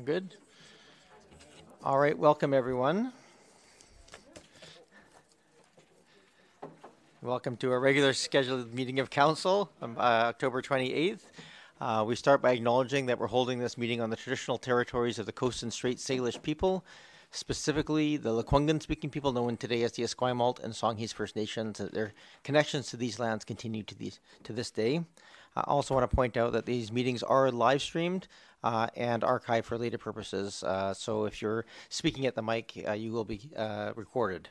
Good. All right, welcome everyone. Welcome to our regular scheduled meeting of council on October 28th. We start by acknowledging that we're holding this meeting on the traditional territories of the Coast and Strait Salish people, specifically the Lekwungen speaking people known today as the Esquimalt and Songhees First Nations. Their connections to these lands continue to this day. I also want to point out that these meetings are live streamed and archived for later purposes. So if you're speaking at the mic, you will be recorded.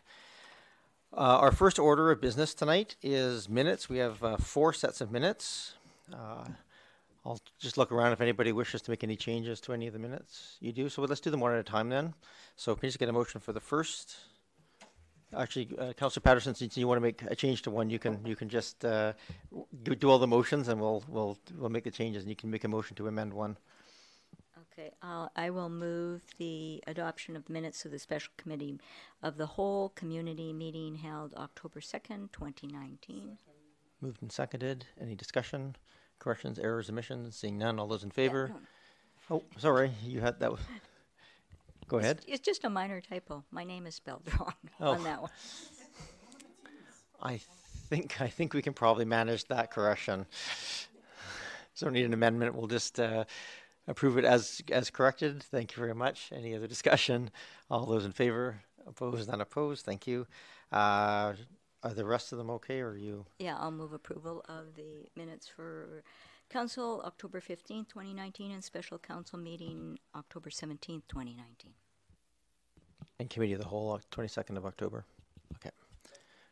Our first order of business tonight is minutes. We have 4 sets of minutes. I'll just look around if anybody wishes to make any changes to any of the minutes. You do? So let's do them one at a time then. So can you just get a motion for the first? Actually, Councillor Patterson, since you want to make a change to one, you can just do all the motions, and we'll make the changes, and you can make a motion to amend one. Okay, I will move the adoption of minutes of the special committee of the whole community meeting held October 2nd, 2019. Moved and seconded. Any discussion, corrections, errors, omissions? Seeing none, all those in favor? Yeah, no. Oh, sorry, you had that. Go ahead. It's just a minor typo. My name is spelled wrong on that one. I think we can probably manage that correction. So don't need an amendment. We'll just approve it as corrected. Thank you very much. Any other discussion? All those in favor? Opposed? Not opposed? Thank you. Are the rest of them okay, or are you? Yeah, I'll move approval of the minutes for Council October 15th, 2019, and Special Council meeting October 17th, 2019. And Committee of the Whole, 22nd of October. Okay.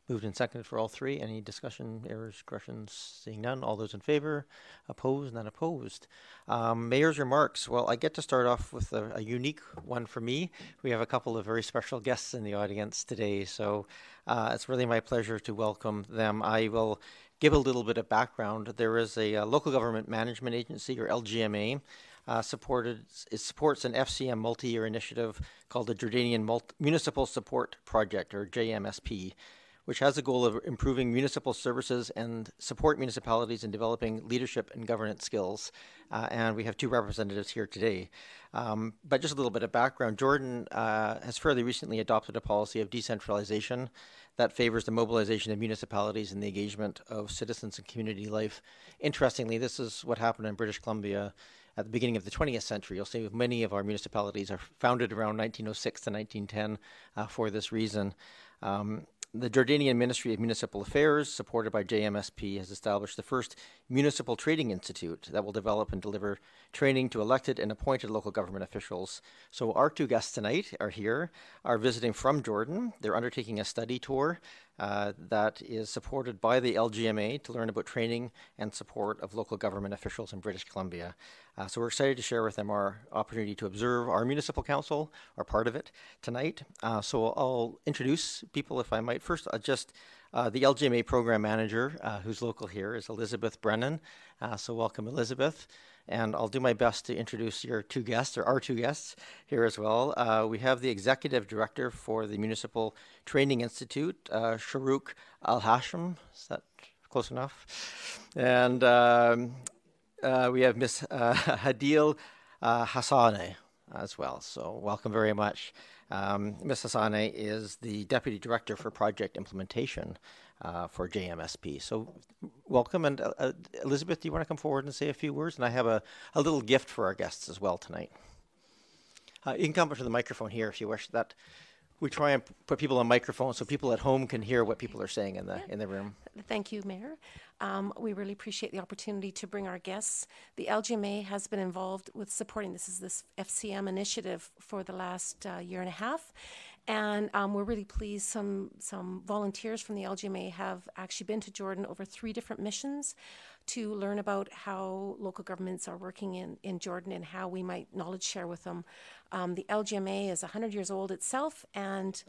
Moved and seconded for all 3. Any discussion, errors, corrections? Seeing none. All those in favor? Opposed? Not opposed. Mayor's remarks. Well, I get to start off with a unique one for me. We have a couple of very special guests in the audience today, so it's really my pleasure to welcome them. I will give a little bit of background. There is a local government management agency, or LGMA, it supports an FCM multi-year initiative called the Jordanian Municipal Support Project, or JMSP, which has the goal of improving municipal services and support municipalities in developing leadership and governance skills. And we have 2 representatives here today. But just a little bit of background. Jordan has fairly recently adopted a policy of decentralization that favors the mobilization of municipalities and the engagement of citizens in community life. Interestingly, this is what happened in British Columbia at the beginning of the 20th century. You'll see many of our municipalities are founded around 1906 to 1910 for this reason. The Jordanian Ministry of Municipal Affairs, supported by JMSP, has established the first municipal training institute that will develop and deliver training to elected and appointed local government officials. So our 2 guests tonight are visiting from Jordan. They're undertaking a study tour that is supported by the LGMA to learn about training and support of local government officials in British Columbia. So we're excited to share with them our opportunity to observe our municipal council, or part of it, tonight. So I'll introduce people, if I might. First, the LGMA program manager, who's local here, is Elizabeth Brennan. So welcome, Elizabeth. And I'll do my best to introduce your 2 guests, or our 2 guests here as well. We have the executive director for the Municipal Training Institute, Sharouk Al-Hashim. Is that close enough? And we have Miss Hadil Hassane as well. So welcome very much. Ms. Hassane is the Deputy Director for Project Implementation for JMSP. So welcome. And Elizabeth, do you want to come forward and say a few words? And I have a little gift for our guests as well tonight. You can come up to the microphone here if you wish. That we try and put people on microphones so people at home can hear what people are saying in the room. Thank you, Mayor. We really appreciate the opportunity to bring our guests. The LGMA has been involved with supporting this FCM initiative for the last year and a half. And we're really pleased some volunteers from the LGMA have actually been to Jordan over 3 different missions to learn about how local governments are working in Jordan and how we might knowledge share with them. The LGMA is 100 years old itself, and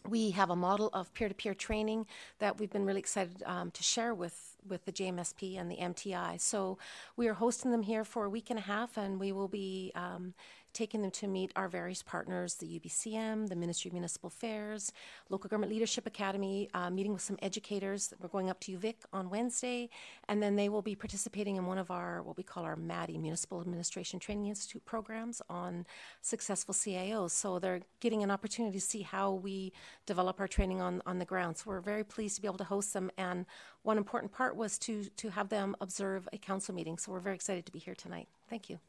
we have a model of peer-to-peer training that we've been really excited to share with the JMSP and the MTI. So we are hosting them here for a week and a half, and we will be taking them to meet our various partners, the UBCM, the Ministry of Municipal Affairs, Local Government Leadership Academy, meeting with some educators. We're going up to UVic on Wednesday, and then they will be participating in one of our, what we call our MADI, Municipal Administration Training Institute programs on successful CIOs. So they're getting an opportunity to see how we develop our training on the ground. So we're very pleased to be able to host them, and one important part was to have them observe a council meeting. So we're very excited to be here tonight. Thank you.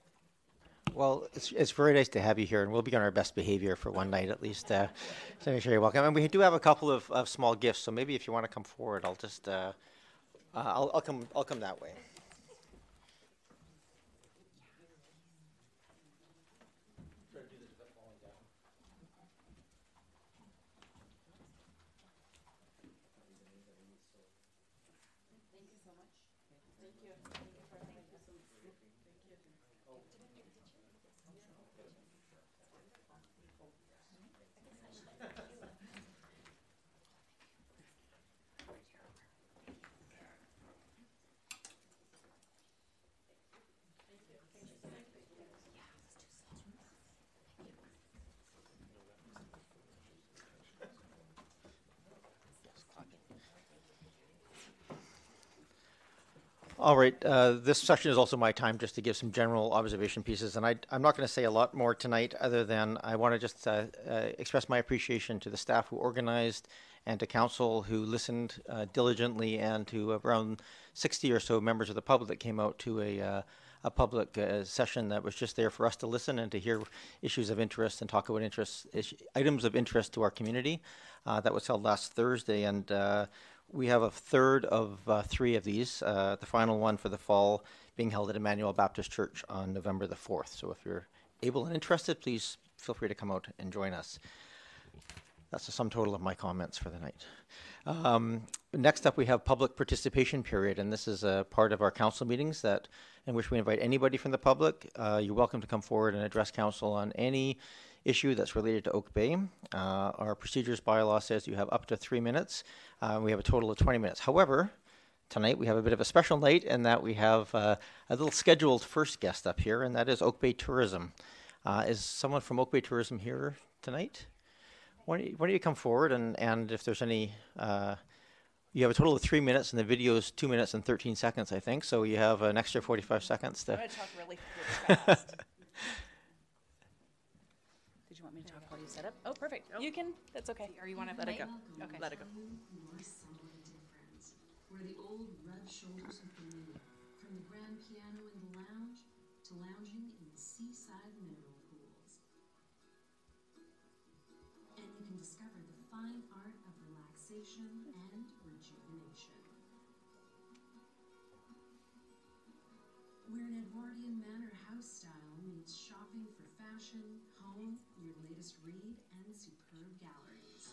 Well, it's very nice to have you here, and we'll be on our best behavior for one night at least. So make sure you're welcome. And we do have a couple of small gifts, so maybe if you want to come forward, I'll just I'll come that way. All right, this session is also my time just to give some general observation pieces, and I'm not going to say a lot more tonight other than I want to just express my appreciation to the staff who organized and to council who listened diligently, and to around 60 or so members of the public that came out to a public session that was just there for us to listen and to hear issues of interest and talk about items of interest to our community. That was held last Thursday, and we have a third of 3 of these, the final one for the fall being held at Emmanuel Baptist Church on November the 4th. So if you're able and interested, please feel free to come out and join us. That's the sum total of my comments for the night. Next up, we have public participation period, and this is a part of our council meetings in which we invite anybody from the public. You're welcome to come forward and address council on any issue that's related to Oak Bay. Our procedures bylaw says you have up to 3 minutes. We have a total of 20 minutes. However, tonight we have a bit of a special night in that we have a little scheduled first guest up here, and that is Oak Bay Tourism. Is someone from Oak Bay Tourism here tonight? Why don't you come forward, and if there's any, you have a total of 3 minutes, and the video is 2 minutes and 13 seconds, I think, so you have an extra 45 seconds to... I'm going to talk really fast. Did you want me to talk while you set up? Oh, perfect. Nope. You can. That's okay. Or you want to let it go? Okay. Let it go. Where the old red shoulders of familiar, from the grand piano in the lounge to lounging in the seaside mineral pools. And you can discover the fine art of relaxation and rejuvenation. Where an Edwardian manor house style meets shopping for fashion, home, your latest read, and superb galleries.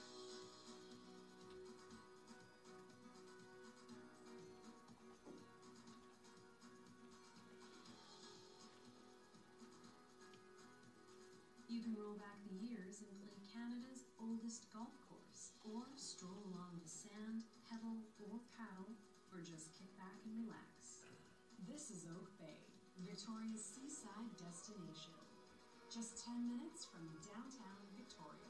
You can roll back the years and play Canada's oldest golf course, or stroll along the sand, pedal or paddle, or just kick back and relax. This is Oak Bay, Victoria's seaside destination. Just 10 minutes from downtown Victoria.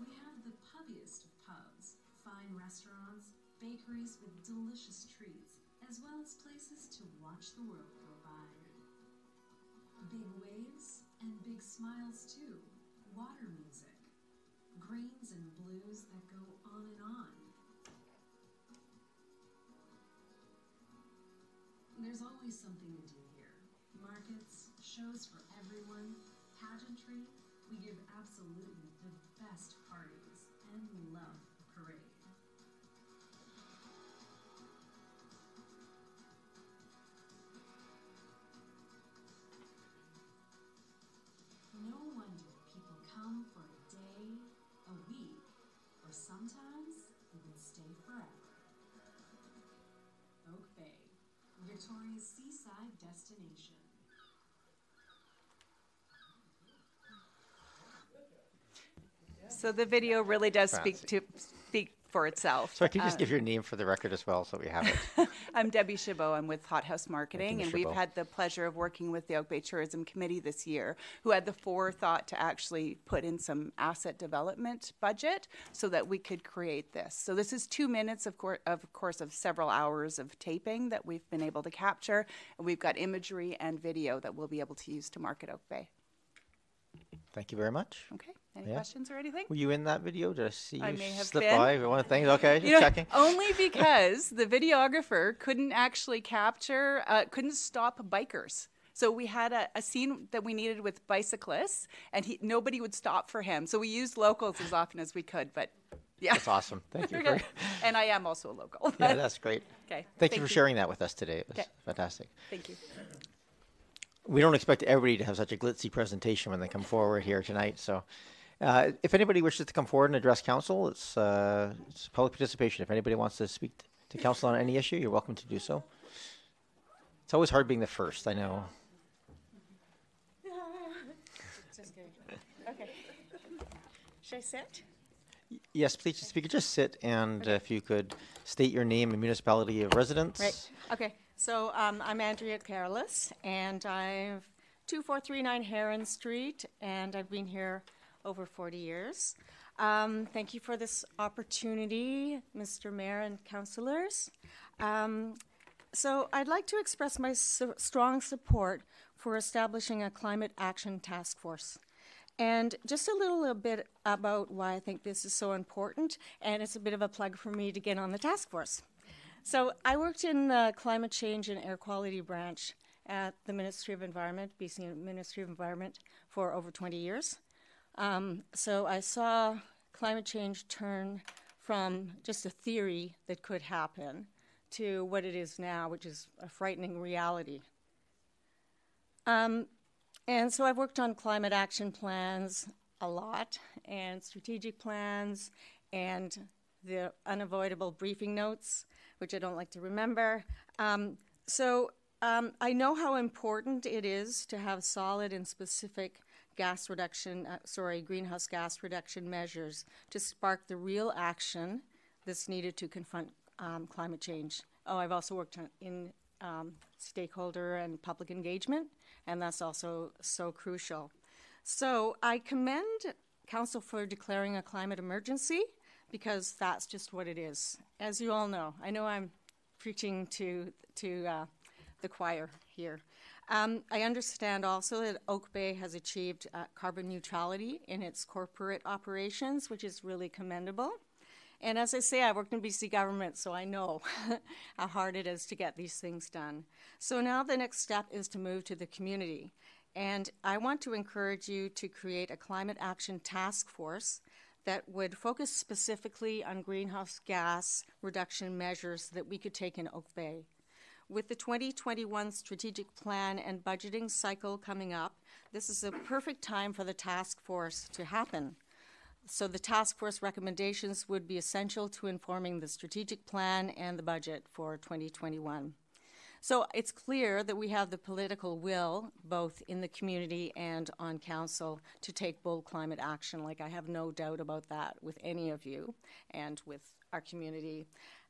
We have the pubbiest of pubs, fine restaurants, bakeries with delicious treats, as well as places to watch the world go by. Big waves and big smiles too, water music, greens and blues that go on and on. There's always something to do here. Markets, shows for everyone, pageantry. We give absolutely the best parties, and we love a parade. No wonder people come for a day, a week, or sometimes even stay forever. Oak Bay, Victoria's seaside destination. So the video really does Fancy. speak for itself. So could you just give your name for the record as well, so we have it? I'm Debbie Chabot. I'm with Hot House Marketing, Ms. and we've Chabot. had the pleasure of working with the Oak Bay Tourism Committee this year, who had the forethought to actually put in some asset development budget so that we could create this. So this is 2 minutes, of course, of several hours of taping that we've been able to capture. And we've got imagery and video that we'll be able to use to market Oak Bay. Thank you very much. Okay. Any Yeah. questions or anything? Were you in that video? Did I see I you may have slip been. by? One of the things. Okay, just You know, checking. only because the videographer couldn't actually capture, couldn't stop bikers. So we had a scene that we needed with bicyclists, and nobody would stop for him. So we used locals as often as we could, but yeah. That's awesome. Thank you. Okay. And I am also a local. Yeah, that's great. Okay. Thank you for sharing that with us today. It was Okay. fantastic. Thank you. We don't expect everybody to have such a glitzy presentation when they come forward here tonight. So if anybody wishes to come forward and address council, it's public participation. If anybody wants to speak to council on any issue, you're welcome to do so. It's always hard being the first, I know. Okay. Should I sit? Yes, please, if you could just sit and if you could state your name and municipality of residence. Right. Okay. So I'm Andrea Careless, and I'm 2439 Heron Street, and I've been here over 40 years. Thank you for this opportunity, Mr. Mayor and councillors. So I'd like to express my strong support for establishing a climate action task force. And just a little bit about why I think this is so important, and it's a bit of a plug for me to get on the task force. So I worked in the climate change and air quality branch at the Ministry of Environment, BC Ministry of Environment, for over 20 years. So I saw climate change turn from just a theory that could happen to what it is now, which is a frightening reality. And so I've worked on climate action plans a lot, and strategic plans, and the unavoidable briefing notes, which I don't like to remember. I know how important it is to have solid and specific greenhouse gas reduction measures to spark the real action that's needed to confront climate change. Oh, I've also worked in stakeholder and public engagement, and that's also so crucial. So I commend Council for declaring a climate emergency, because that's just what it is. As you all know, I know I'm preaching to the choir here. I understand also that Oak Bay has achieved carbon neutrality in its corporate operations, which is really commendable. And as I say, I worked in BC government, so I know how hard it is to get these things done. So now the next step is to move to the community. And I want to encourage you to create a climate action task force that would focus specifically on greenhouse gas reduction measures that we could take in Oak Bay. With the 2021 strategic plan and budgeting cycle coming up, this is a perfect time for the task force to happen. So the task force recommendations would be essential to informing the strategic plan and the budget for 2021. So it's clear that we have the political will, both in the community and on council, to take bold climate action. Like, I have no doubt about that with any of you and with our community.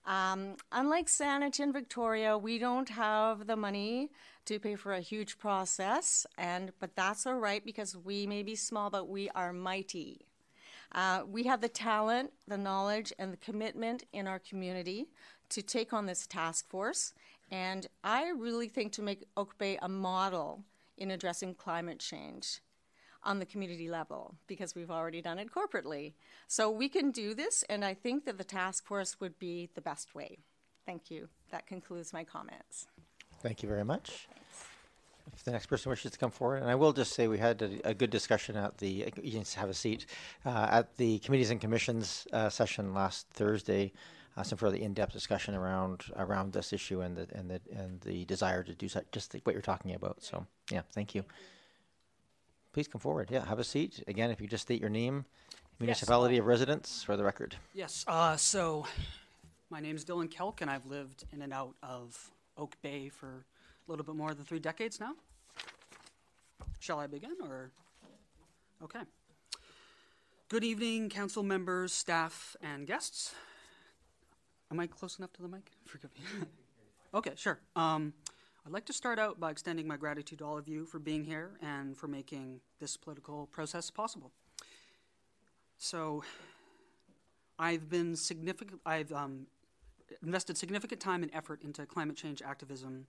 Unlike Saanich and Victoria, we don't have the money to pay for a huge process, but that's all right, because we may be small, but we are mighty. We have the talent, the knowledge, and the commitment in our community to take on this task force. And I really think to make Oak Bay a model in addressing climate change on the community level, because we've already done it corporately. So we can do this, and I think that the task force would be the best way. Thank you. That concludes my comments. Thank you very much. If the next person wishes to come forward, and I will just say we had a good discussion at the, you can have a seat, at the Committees and Commissions session last Thursday, some further in-depth discussion around this issue and the desire to do just what you're talking about. So yeah, thank you. Please come forward. Yeah, have a seat. Again, if you just state your name, municipality of residence for the record. Yes, so my name is Dylan Kelk, and I've lived in and out of Oak Bay for a little bit more than 3 decades now. Shall I begin, or? Okay. Good evening, council members, staff, and guests. Am I close enough to the mic? Forgive me. Okay, sure. I'd like to start out by extending my gratitude to all of you for being here and for making this political process possible. So, I've invested significant time and effort into climate change activism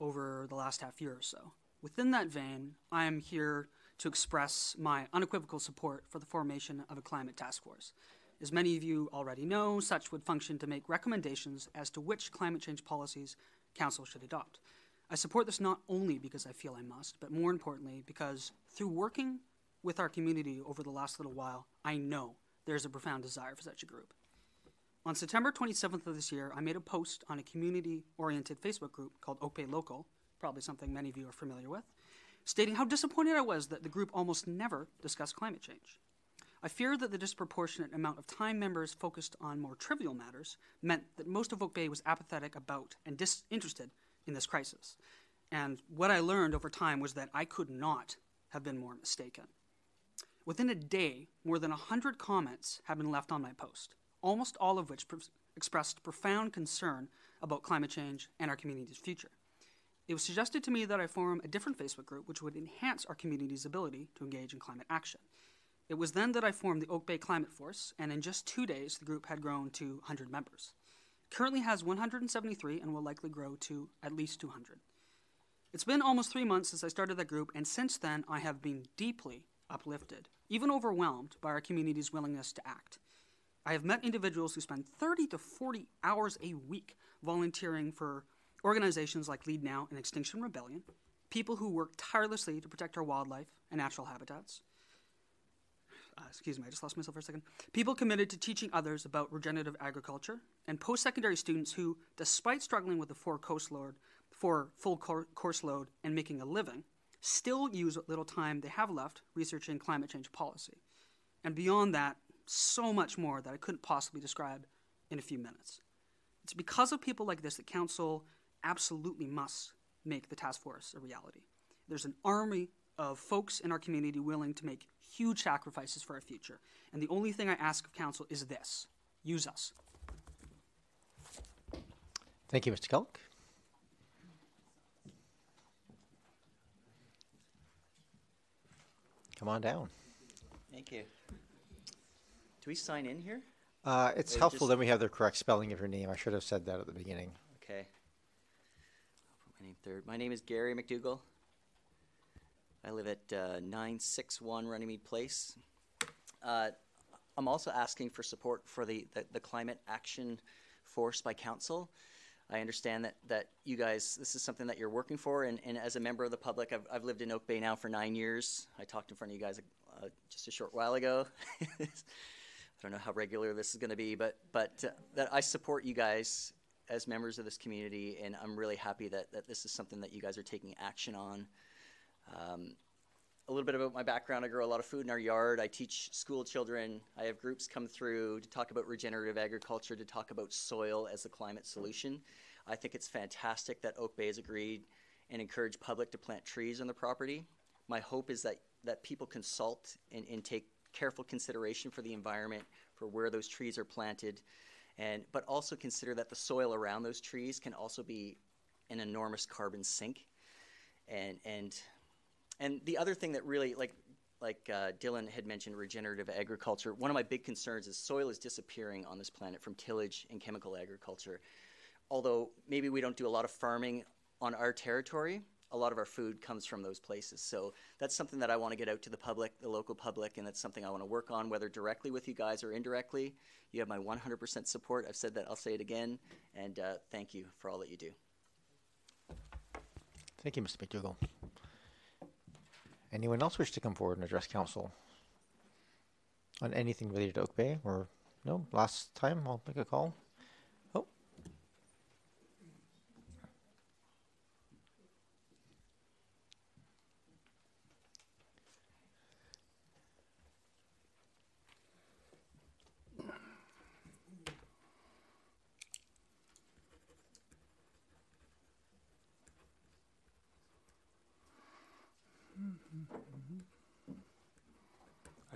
over the last half year or so. Within that vein, I am here to express my unequivocal support for the formation of a climate task force. As many of you already know, such would function to make recommendations as to which climate change policies Council should adopt. I support this not only because I feel I must, but more importantly because through working with our community over the last little while, I know there's a profound desire for such a group. On September 27th of this year, I made a post on a community-oriented Facebook group called Oak Bay Local, probably something many of you are familiar with, stating how disappointed I was that the group almost never discussed climate change. I fear that the disproportionate amount of time members focused on more trivial matters meant that most of Oak Bay was apathetic about and disinterested in this crisis. And what I learned over time was that I could not have been more mistaken. Within a day, more than 100 comments have been left on my post, almost all of which expressed profound concern about climate change and our community's future. It was suggested to me that I form a different Facebook group which would enhance our community's ability to engage in climate action. It was then that I formed the Oak Bay Climate Force, and in just 2 days, the group had grown to 100 members. It currently has 173 and will likely grow to at least 200. It's been almost 3 months since I started that group, and since then, I have been deeply uplifted, even overwhelmed by our community's willingness to act. I have met individuals who spend 30 to 40 hours a week volunteering for organizations like Lead Now and Extinction Rebellion, people who work tirelessly to protect our wildlife and natural habitats. Excuse me, I just lost myself for a second. People committed to teaching others about regenerative agriculture, and post-secondary students who, despite struggling with the full course load and making a living, still use what little time they have left researching climate change policy. And beyond that, so much more that I couldn't possibly describe in a few minutes. It's because of people like this that Council absolutely must make the task force a reality. There's an army of folks in our community willing to make huge sacrifices for our future. And the only thing I ask of Council is this: use us. Thank you, Mr. Kelk. Come on down. Thank you. Do we sign in here? It's Or helpful just- that we have the correct spelling of your name. I should have said that at the beginning. Okay. I'll put my name third. My name is Gary McDougall. I live at 961 Runnymede Place. I'm also asking for support for the climate action force by council. I understand that you guys, this is something that you're working for, and as a member of the public, I've lived in Oak Bay now for 9 years. I talked in front of you guys just a short while ago. I don't know how regular this is going to be, but that I support you guys as members of this community, and I'm really happy that this is something that you guys are taking action on. A little bit about my background: I grow a lot of food in our yard. I teach school children. I have groups come through to talk about regenerative agriculture, to talk about soil as a climate solution. I think it's fantastic that Oak Bay has agreed and encouraged public to plant trees on the property. My hope is that people consult and take careful consideration for the environment, for where those trees are planted, but also consider that the soil around those trees can also be an enormous carbon sink. And the other thing that really, like Dylan had mentioned, regenerative agriculture, one of my big concerns is soil is disappearing on this planet from tillage and chemical agriculture. Although maybe we don't do a lot of farming on our territory, a lot of our food comes from those places. So that's something that I want to get out to the public, the local public, and that's something I want to work on, whether directly with you guys or indirectly. You have my 100% support. I've said that, I'll say it again, and thank you for all that you do. Thank you, Mr. McDougall. Anyone else wish to come forward and address council on anything related to Oak Bay? Or no? Last time, I'll make a call. Oh.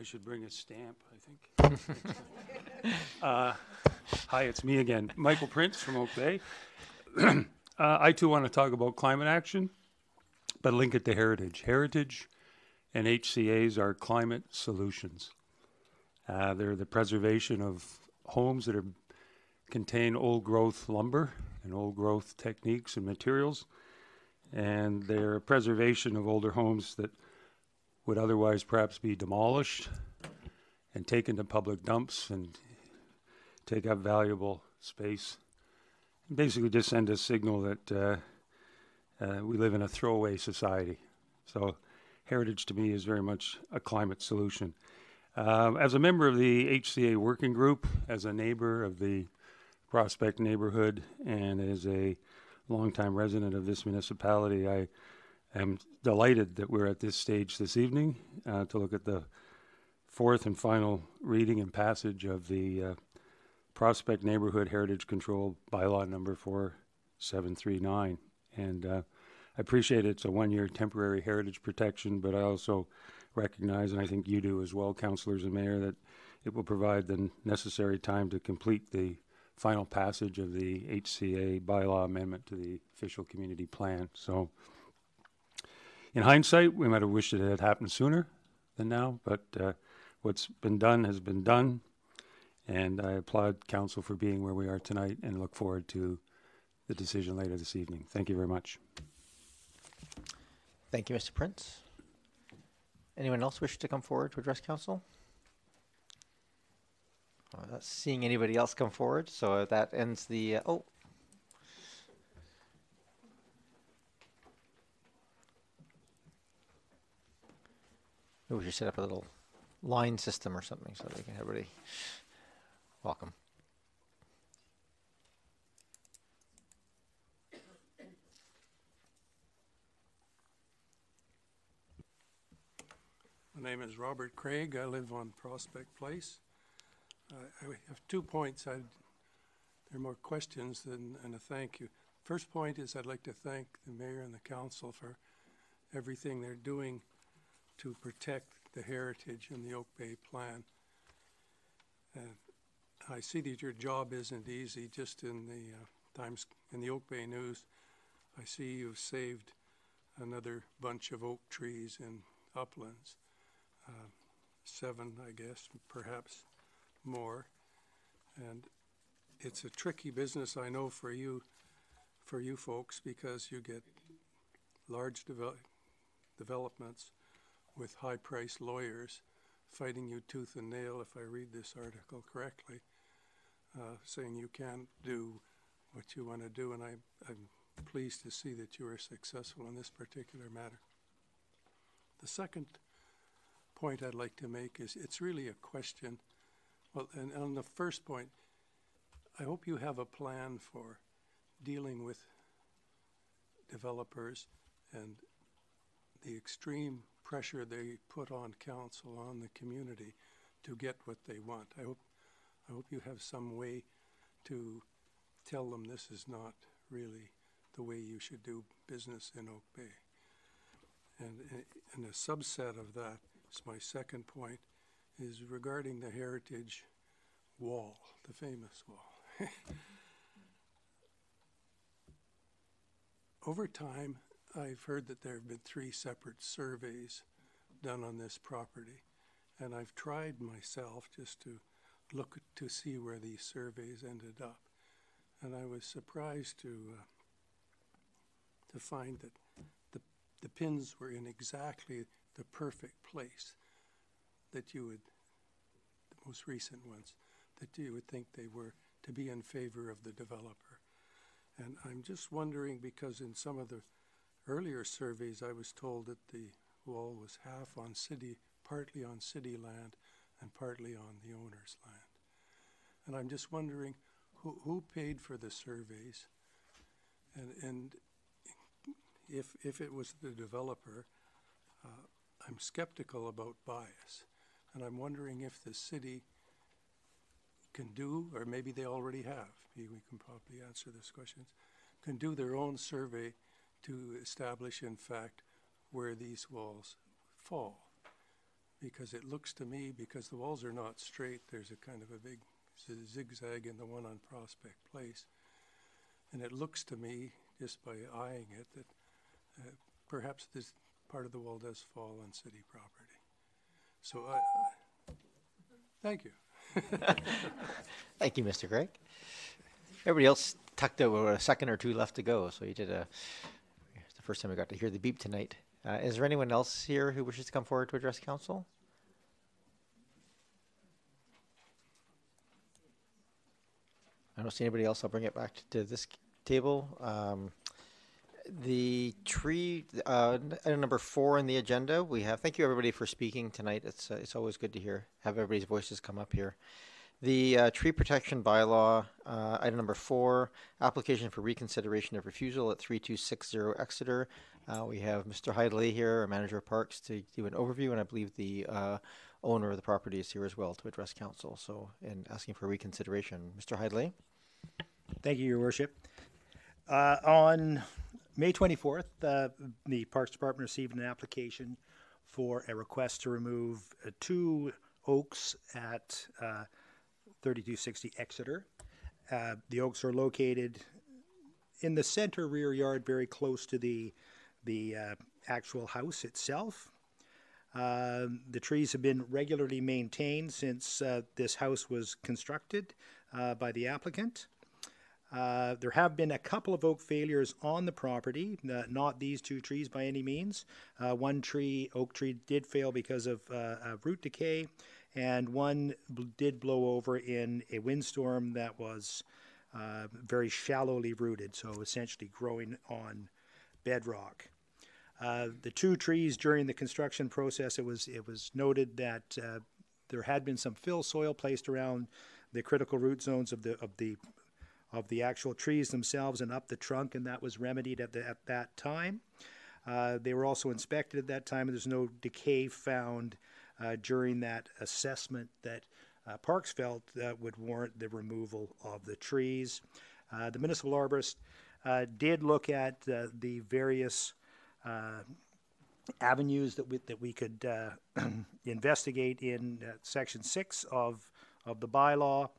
I should bring a stamp, I think. Hi, it's me again, Michael Prince from Oak Bay. I too want to talk about climate action, but link it to heritage. Heritage and HCAs are climate solutions. They're the preservation of homes that contain old growth lumber and old growth techniques and materials, and they're a preservation of older homes that would otherwise perhaps be demolished and taken to public dumps and take up valuable space. And basically just send a signal that we live in a throwaway society. So heritage to me is very much a climate solution. As a member of the HCA working group, as a neighbor of the Prospect neighborhood, and as a longtime resident of this municipality, I am delighted that we're at this stage this evening to look at the fourth and final reading and passage of the Prospect Neighborhood Heritage Control Bylaw number 4739. And I appreciate it's a one-year temporary heritage protection, but I also recognize, and I think you do as well, councillors and mayor, that it will provide the necessary time to complete the final passage of the HCA bylaw amendment to the official community plan. So in hindsight, we might have wished it had happened sooner than now, but what's been done has been done. And I applaud council for being where we are tonight and look forward to the decision later this evening. Thank you very much. Thank you, Mr. Prince. Anyone else wish to come forward to address council? Not seeing anybody else come forward, so that ends the, Maybe we should set up a little line system or something so that we can have everybody welcome. My name is Robert Craig. I live on Prospect Place. I have 2 points. There are more questions than a thank you. First point is I'd like to thank the mayor and the council for everything they're doing to protect the heritage in the Oak Bay plan. And I see that your job isn't easy. Just in the in the Oak Bay News, I see you've saved another bunch of oak trees in uplands. 7, I guess, perhaps more. And it's a tricky business, I know, for you folks, because you get large developments with high-priced lawyers fighting you tooth and nail, if I read this article correctly, saying you can't do what you want to do. And I'm pleased to see that you are successful in this particular matter. The second point I'd like to make is it's really a question. Well, and on the first point, I hope you have a plan for dealing with developers and the extreme pressure they put on council, on the community, to get what they want. I hope you have some way to tell them this is not really the way you should do business in Oak Bay. And a subset of that is my second point, is regarding the heritage wall, the famous wall. Over time, I've heard that there have been 3 separate surveys done on this property, and I've tried myself just to look to see where these surveys ended up, and I was surprised to find that the pins were in exactly the perfect place that you would, the most recent ones, that you would think they were to be in favor of the developer. And I'm just wondering, because in some of the earlier surveys I was told that the wall was half on city, partly on city land and partly on the owner's land. And I'm just wondering who paid for the surveys, and if it was the developer, I'm skeptical about bias. And I'm wondering if the city can do, or maybe they already have, we can probably answer this question, can do their own survey to establish, in fact, where these walls fall. because it looks to me, because the walls are not straight, there's a kind of a big zigzag in the one on Prospect Place. And it looks to me, just by eyeing it, that perhaps this part of the wall does fall on city property. So thank you. Thank you, Mr. Craig. Everybody else tucked out with a second or two left to go, so you did it's the first time we got to hear the beep tonight. Is there anyone else here who wishes to come forward to address council? I don't see anybody else. I'll bring it back to this table. The tree, item number 4 in the agenda, we have, thank you everybody for speaking tonight. It's always good to have everybody's voices come up here. The tree protection bylaw, item number 4, application for reconsideration of refusal at 3260 Exeter. We have Mr. Hidley here, our manager of parks, to do an overview, and I believe the owner of the property is here as well to address council. So, in asking for reconsideration, Mr. Hidley. Thank you, Your Worship. On May 24th, the Parks Department received an application for a request to remove 2 oaks at 3260 Exeter. The oaks are located in the center rear yard, very close to the actual house itself. The trees have been regularly maintained since this house was constructed by the applicant. There have been a couple of oak failures on the property, not these 2 trees by any means. One oak tree did fail because of root decay, and one did blow over in a windstorm that was very shallowly rooted, so essentially growing on bedrock. The 2 trees during the construction process, it was noted that there had been some fill soil placed around the critical root zones of the actual trees themselves and up the trunk, and that was remedied at that time. They were also inspected at that time, and there's no decay found during that assessment that Parks felt that would warrant the removal of the trees. The municipal arborist did look at the various avenues that we could investigate in Section 6 of the bylaw.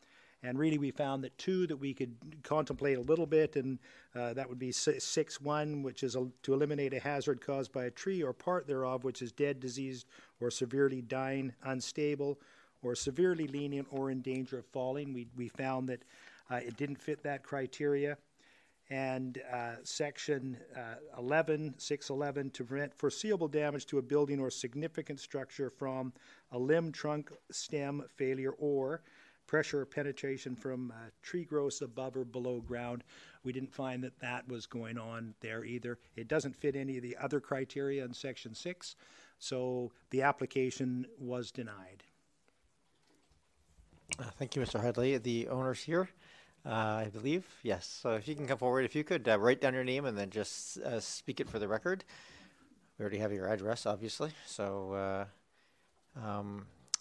And really we found that 2 that we could contemplate a little bit, and that would be 6.1, which is to eliminate a hazard caused by a tree or part thereof, which is dead, diseased, or severely dying, unstable, or severely leaning or in danger of falling. We found that it didn't fit that criteria. And Section 611, to prevent foreseeable damage to a building or significant structure from a limb, trunk, stem failure, or pressure or penetration from tree growths above or below ground. We didn't find that was going on there either. It doesn't fit any of the other criteria in Section 6, so the application was denied. Thank you, Mr. Hidley. The owner's here, I believe. Yes, so if you can come forward, if you could write down your name and then just speak it for the record. We already have your address, obviously, so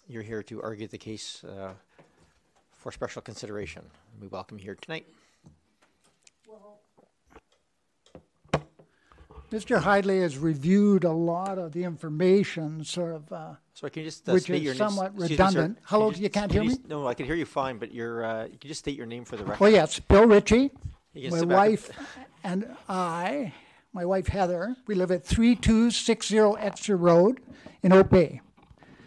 you're here to argue the case for special consideration. We welcome you here tonight. Well, Mr. Hidley has reviewed a lot of the information, sort of, so can you just which state your is name? somewhat Excuse me, redundant. sir. Hello, Can you can't hear me? No, I can hear you fine, but you can just state your name for the record. Oh yes, Bill Ritchie, You can my sit back wife and I, my wife Heather, we live at 3260 Exeter Road in Oak Bay.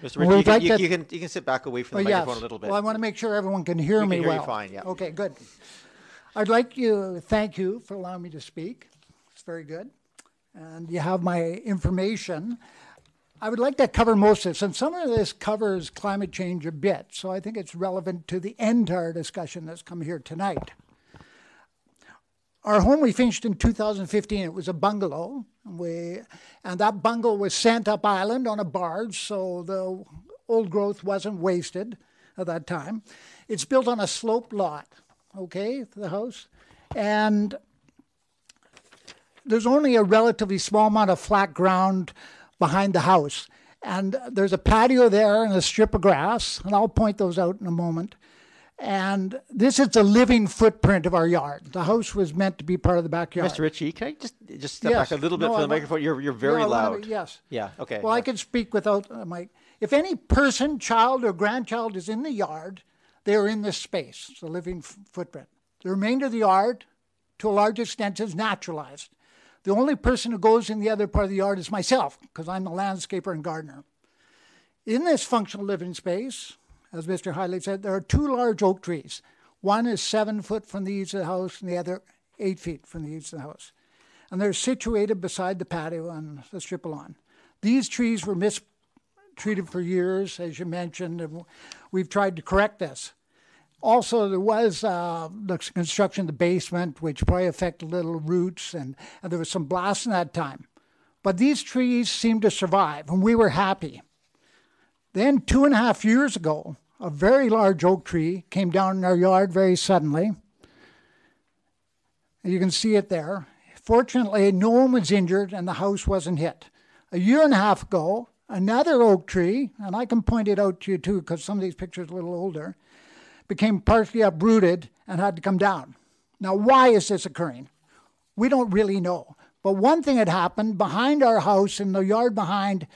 Mr. Well, Ritchie, we'd like you can sit back away from the microphone a little bit. Well, I want to make sure everyone can hear We me can hear well. you fine, yeah. Okay, good. I'd like to thank you for allowing me to speak. It's very good. And you have my information. I would like to cover most of this, and some of this covers climate change a bit, so I think it's relevant to the entire discussion that's come here tonight. Our home we finished in 2015. It was a bungalow. And that bungalow was sent up island on a barge, so the old growth wasn't wasted at that time. It's built on a sloped lot, okay, the house. And there's only a relatively small amount of flat ground behind the house. And there's a patio there and a strip of grass, and I'll point those out in a moment. And this is the living footprint of our yard. The house was meant to be part of the backyard. Mr. Ritchie, can I just step back a little bit from the microphone? You're very loud. Yes. Yeah. Okay. Well, yeah. I can speak without the mic. If any person, child, or grandchild is in the yard, they are in this space, it's a living footprint. The remainder of the yard, to a large extent, is naturalized. The only person who goes in the other part of the yard is myself, because I'm the landscaper and gardener. In this functional living space, as Mr. Hiley said, there are 2 large oak trees. One is 7 foot from the eaves of the house, and the other 8 feet from the eaves of the house. And they're situated beside the patio on the strip of lawn. These trees were mistreated for years, as you mentioned, and we've tried to correct this. Also, there was the construction of the basement, which probably affected little roots, and there was some blasting that time. But these trees seemed to survive, and we were happy. Then 2.5 years ago, a very large oak tree came down in our yard very suddenly. You can see it there. Fortunately, no one was injured and the house wasn't hit. 1.5 years ago, another oak tree, and I can point it out to you too because some of these pictures are a little older, became partially uprooted and had to come down. Now, why is this occurring? We don't really know. But one thing had happened behind our house, in the yard behind,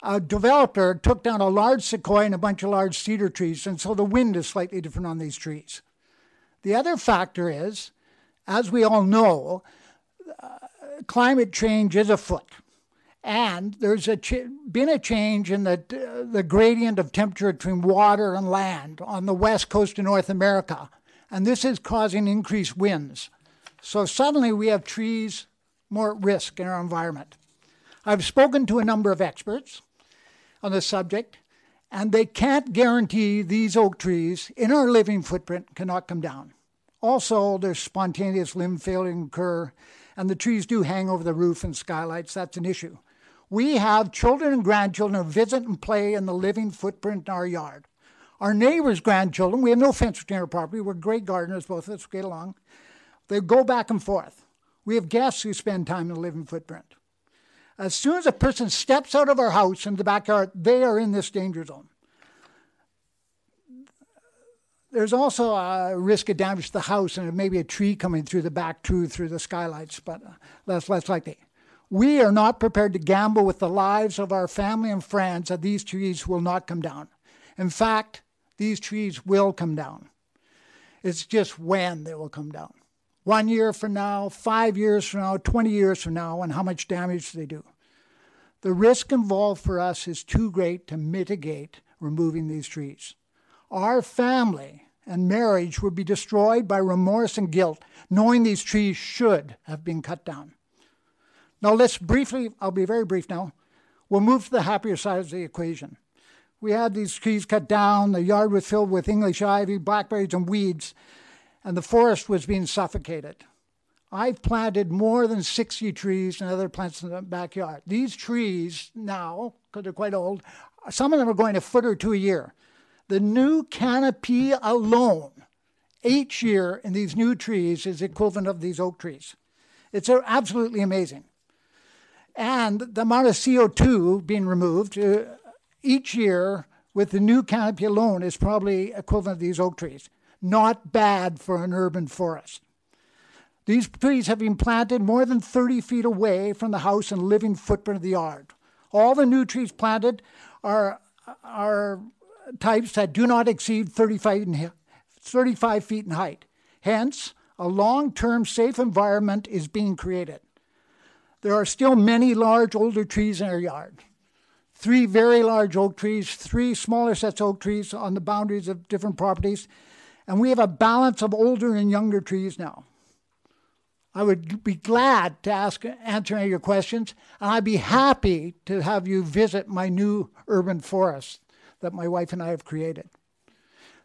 a developer took down a large sequoia and a bunch of large cedar trees, and so the wind is slightly different on these trees. The other factor is, as we all know, climate change is afoot. And there's been a change in the gradient of temperature between water and land on the west coast of North America. And this is causing increased winds. So suddenly we have trees more at risk in our environment. I've spoken to a number of experts on this subject, and they can't guarantee these oak trees in our living footprint cannot come down. Also, there's spontaneous limb failure occur, and the trees do hang over the roof and skylights. That's an issue. We have children and grandchildren who visit and play in the living footprint in our yard. Our neighbors' grandchildren, we have no fence between our property. We're great gardeners, both of us, get along. They go back and forth. We have guests who spend time in the living footprint. As soon as a person steps out of our house into the backyard, they are in this danger zone. There's also a risk of damage to the house and maybe a tree coming through the back through the skylights, but that's less likely. We are not prepared to gamble with the lives of our family and friends that these trees will not come down. In fact, these trees will come down. It's just when they will come down. 1 year from now, 5 years from now, 20 years from now, and how much damage they do. The risk involved for us is too great to mitigate removing these trees. Our family and marriage would be destroyed by remorse and guilt, knowing these trees should have been cut down. Now let's briefly, I'll be very brief now, we'll move to the happier side of the equation. We had these trees cut down, the yard was filled with English ivy, blackberries, and weeds, and the forest was being suffocated. I've planted more than 60 trees and other plants in the backyard. These trees now, because they're quite old, some of them are going a foot or two a year. The new canopy alone, each year in these new trees, is equivalent of these oak trees. It's absolutely amazing. And the amount of CO2 being removed each year with the new canopy alone is probably equivalent of these oak trees. Not bad for an urban forest. These trees have been planted more than 30 feet away from the house and living footprint of the yard. All the new trees planted are types that do not exceed 35 feet in height. Hence, a long-term safe environment is being created. There are still many large older trees in our yard. 3 very large oak trees, 3 smaller sets of oak trees on the boundaries of different properties, and we have a balance of older and younger trees now. I would be glad to answer any of your questions, and I'd be happy to have you visit my new urban forest that my wife and I have created.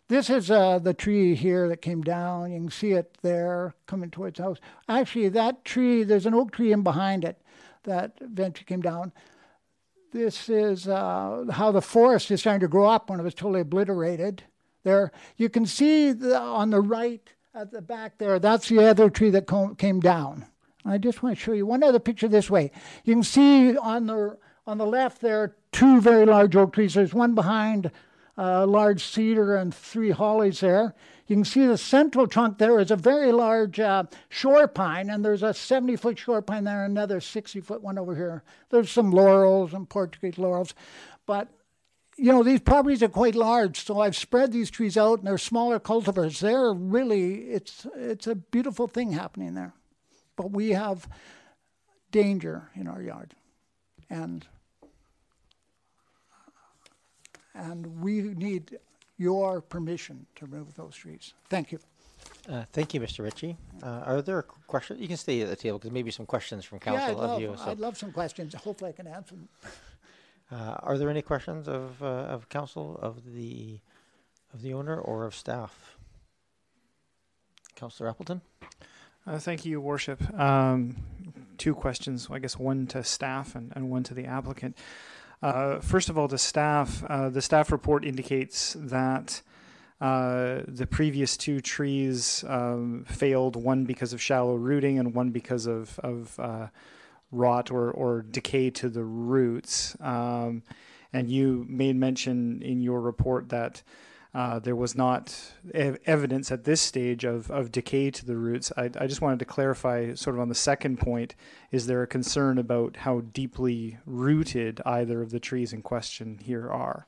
This is the tree here that came down. You can see it there coming towards the house. Actually, that tree, there's an oak tree in behind it that eventually came down. This is how the forest is starting to grow up when it was totally obliterated. There, you can see on the right at the back there, that's the other tree that came down. I just want to show you one other picture this way. You can see on the left there 2 very large oak trees. There's one behind a large cedar and 3 hollies there. You can see the central trunk there is a very large shore pine, and there's a 70-foot shore pine there, another 60-foot one over here. There's some laurels and Portuguese laurels. But you know, these properties are quite large, so I've spread these trees out, and they're smaller cultivars. They're really, it's a beautiful thing happening there. But we have danger in our yard, and we need your permission to remove those trees. Thank you. Thank you, Mr. Ritchie. Are there questions? You can stay at the table because maybe some questions from council of you. So. I'd love some questions. Hopefully I can answer them. Are there any questions of council, of the owner, or of staff? Councillor Appleton? Thank you, Your Worship. 2 questions, I guess one to staff and one to the applicant. First of all, to staff, the staff report indicates that the previous 2 trees failed, one because of shallow rooting and one because of rot or decay to the roots. And you made mention in your report that there was not evidence at this stage of decay to the roots. I just wanted to clarify sort of on the second point, is there a concern about how deeply rooted either of the trees in question here are?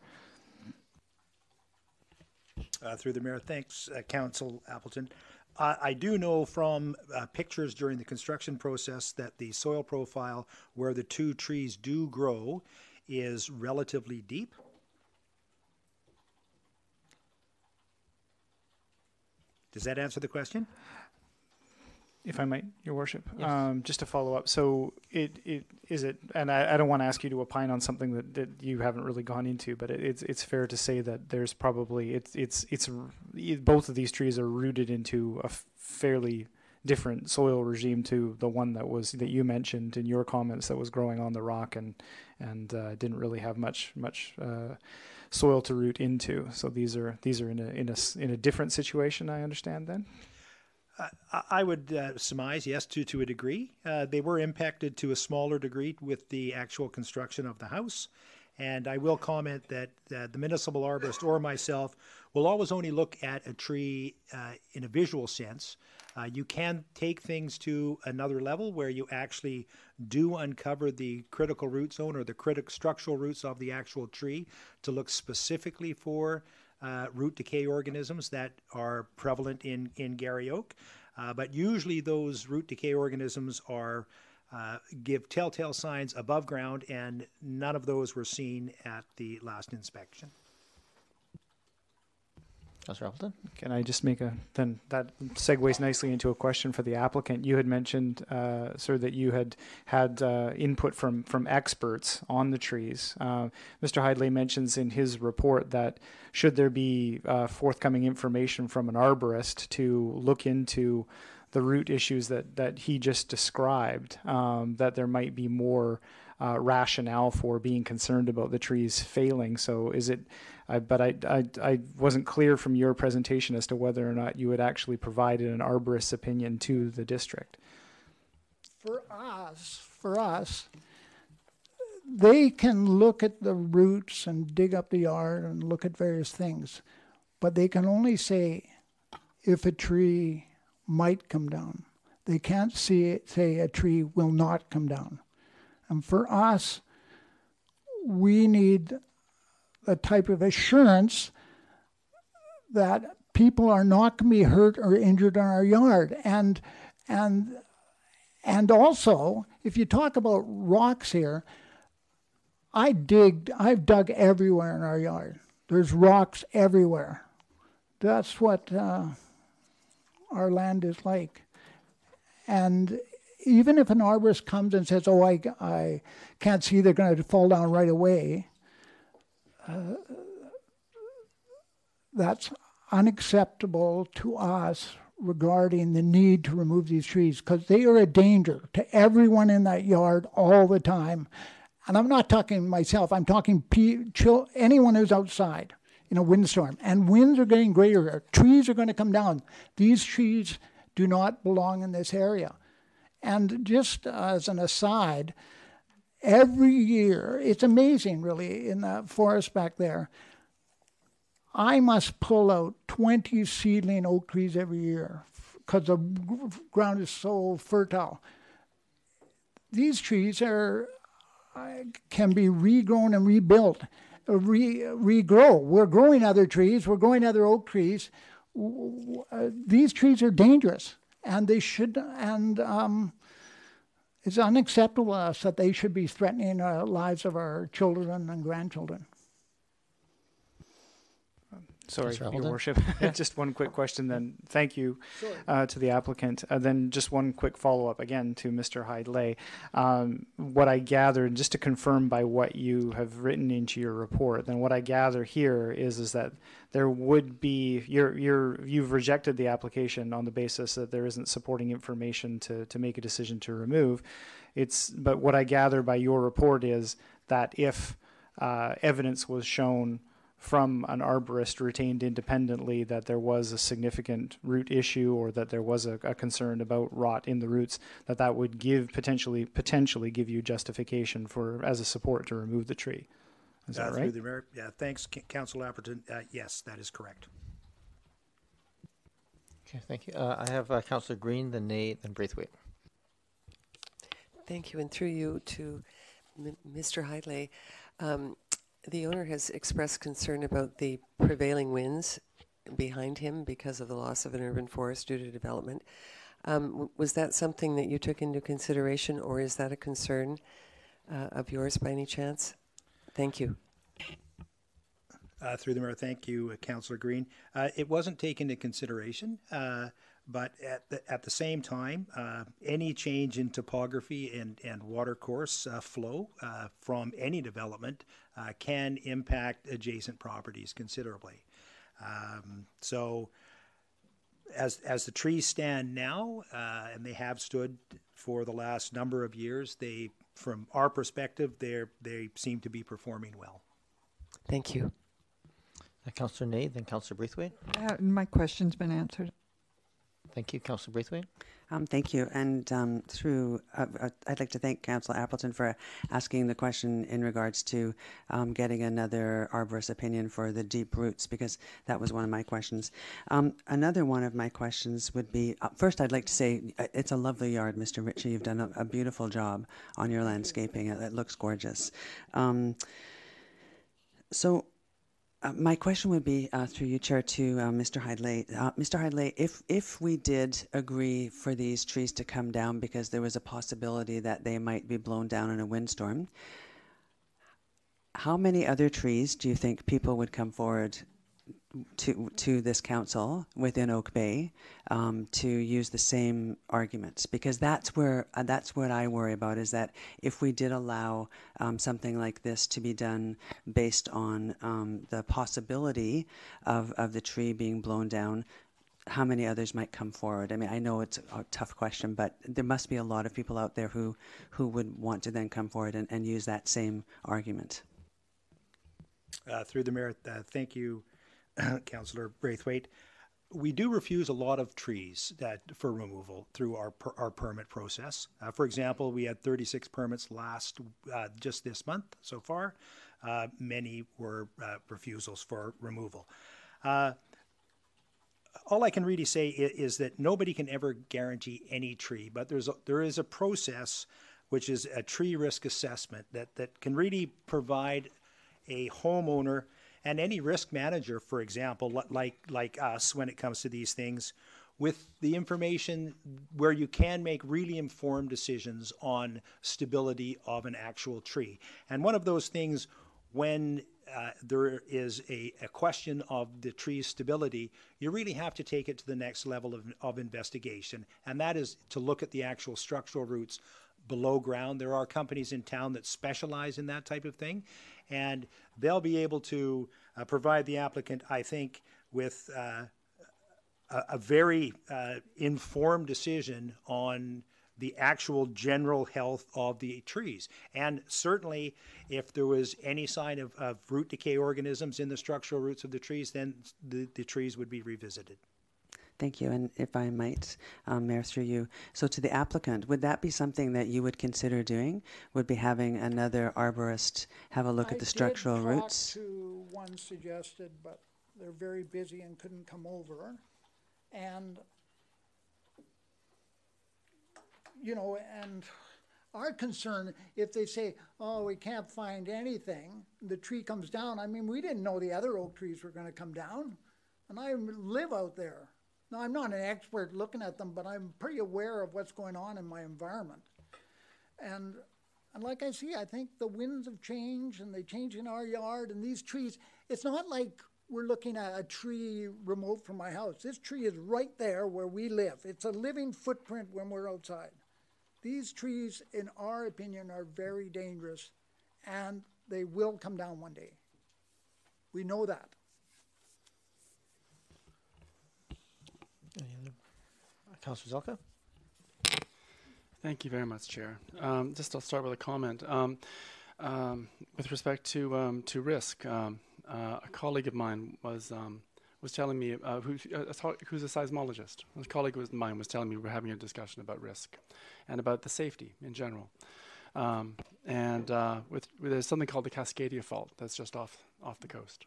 Through the mayor, thanks, Council Appleton. I do know from pictures during the construction process that the soil profile where the 2 trees do grow is relatively deep. Does that answer the question? If I might, Your Worship, yes. Just to follow up. So it is it, and I don't want to ask you to opine on something that you haven't really gone into, but it's fair to say that there's probably both of these trees are rooted into a fairly different soil regime to the one that you mentioned in your comments that was growing on the rock and didn't really have much soil to root into. So these are in a different situation, I understand then. I would surmise, yes, to a degree. They were impacted to a smaller degree with the actual construction of the house. And I will comment that the municipal arborist or myself will always only look at a tree in a visual sense. You can take things to another level where you actually do uncover the critical root zone or the structural roots of the actual tree to look specifically for root decay organisms that are prevalent in Gary Oak. But usually those root decay organisms are give telltale signs above ground, and none of those were seen at the last inspection. Councillor Appleton? Can I just make then that segues nicely into a question for the applicant. You had mentioned, sir, that you had input from experts on the trees. Mr. Hidlay mentions in his report that should there be forthcoming information from an arborist to look into the root issues that he just described, that there might be more rationale for being concerned about the trees failing. So is it, but I wasn't clear from your presentation as to whether or not you had actually provided an arborist's opinion to the district. For us, they can look at the roots and dig up the yard and look at various things, but they can only say if a tree might come down. They can't say a tree will not come down. And for us, we need a type of assurance that people are not going to be hurt or injured in our yard. And also, if you talk about rocks here, I've dug everywhere in our yard. There's rocks everywhere. That's what our land is like. And even if an arborist comes and says, oh, I can't see they're going to fall down right away, that's unacceptable to us regarding the need to remove these trees, because they are a danger to everyone in that yard all the time. And I'm not talking myself, I'm talking anyone who's outside in a windstorm. And winds are getting greater, trees are going to come down. These trees do not belong in this area. And just as an aside, every year, it's amazing really, in the forest back there, I must pull out 20 seedling oak trees every year because the ground is so fertile. These trees can be regrown and rebuilt. regrow. We're growing other trees. We're growing other oak trees. These trees are dangerous, and they should. And it's unacceptable to us that they should be threatening the lives of our children and grandchildren. Sorry, Councillor Your Alden? Worship. Just one quick question then. Thank you to the applicant. Then just one quick follow-up again to Mr. Hyde-Lay. What I gathered, just to confirm by what you have written into your report, then what I gather here is that there would be, you've rejected the application on the basis that there isn't supporting information to make a decision to remove. But what I gather by your report is that if evidence was shown from an arborist retained independently that there was a significant root issue or that there was a concern about rot in the roots, that would potentially give you justification as a support to remove the tree. Is that right? Through the mayor. Yeah, thanks, Councillor Appleton. Yes, that is correct. Okay, thank you. I have Councillor Green, then Nate, then Braithwaite. Thank you, and through you to Mr. Hyde-Lay. The owner has expressed concern about the prevailing winds behind him because of the loss of an urban forest due to development. Was that something that you took into consideration, or is that a concern of yours by any chance? Thank you. Through the mayor, thank you, Councillor Green. It wasn't taken into consideration, but at the same time, any change in topography and water course flow from any development can impact adjacent properties considerably. So as the trees stand now, and they have stood for the last number of years, from our perspective, they seem to be performing well. Thank you. Councillor Nate, then Councillor Braithwaite. My question's been answered. Thank you, Councillor Braithwaite. Thank you. And I'd like to thank Councillor Appleton for asking the question in regards to getting another arborist opinion for the deep roots, because that was one of my questions. Another one of my questions would be, first I'd like to say it's a lovely yard, Mr. Ritchie. You've done a beautiful job on your landscaping. It looks gorgeous. My question would be, through you, Chair, to Mr. Hyde-Lay. Mr. Hyde-Lay, if we did agree for these trees to come down because there was a possibility that they might be blown down in a windstorm, how many other trees do you think people would come forward to this council within Oak Bay to use the same arguments? Because that's what I worry about, is that if we did allow something like this to be done based on the possibility of the tree being blown down, how many others might come forward? I mean, I know it's a tough question, but there must be a lot of people out there who would want to then come forward and use that same argument. Through the mayor, thank you, Councillor Braithwaite. We do refuse a lot of trees for removal through our permit process. For example, we had 36 permits just this month so far. Many were refusals for removal. All I can really say is that nobody can ever guarantee any tree, but there is a process, which is a tree risk assessment, that can really provide a homeowner and any risk manager, for example, like us when it comes to these things, with the information where you can make really informed decisions on stability of an actual tree. And one of those things, when there is a question of the tree's stability, you really have to take it to the next level of investigation, and that is to look at the actual structural roots below ground. There are companies in town that specialize in that type of thing, and they'll be able to provide the applicant, I think, with a very informed decision on the actual general health of the trees. And certainly, if there was any sign of root decay organisms in the structural roots of the trees, then the trees would be revisited. Thank you. And if I might, Mayor, through you, so to the applicant, would that be something that you would consider doing? Would be having another arborist have a look at the structural roots? I did talk to one suggested, but they're very busy and couldn't come over. And, and our concern, if they say, oh, we can't find anything, the tree comes down. I mean, we didn't know the other oak trees were going to come down. And I live out there. Now, I'm not an expert looking at them, but I'm pretty aware of what's going on in my environment. And like I see, I think the winds have changed, and they change in our yard, and these trees, it's not like we're looking at a tree remote from my house. This tree is right there where we live. It's a living footprint when we're outside. These trees, in our opinion, are very dangerous, and they will come down one day. We know that. Any other? Councillor Zelka? Thank you very much, Chair. I'll start with a comment. With respect to risk, a colleague of mine was telling me, who's a seismologist. A colleague of mine was telling me we're having a discussion about risk and about the safety in general. There's something called the Cascadia Fault that's just off the coast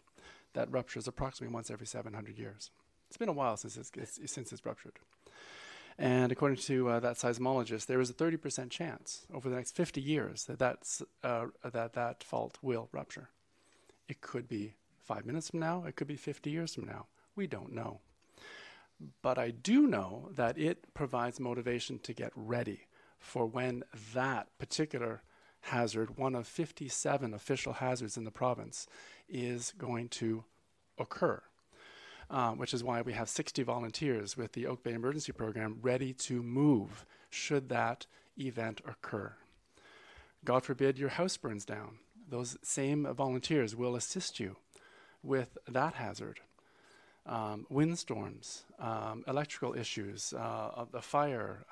that ruptures approximately once every 700 years. It's been a while since it's ruptured. And according to that seismologist, there is a 30% chance over the next 50 years that fault will rupture. It could be 5 minutes from now. It could be 50 years from now. We don't know. But I do know that it provides motivation to get ready for when that particular hazard, one of 57 official hazards in the province, is going to occur. Which is why we have 60 volunteers with the Oak Bay Emergency Program ready to move should that event occur. God forbid your house burns down. Those same volunteers will assist you with that hazard. Windstorms, electrical issues, the fire,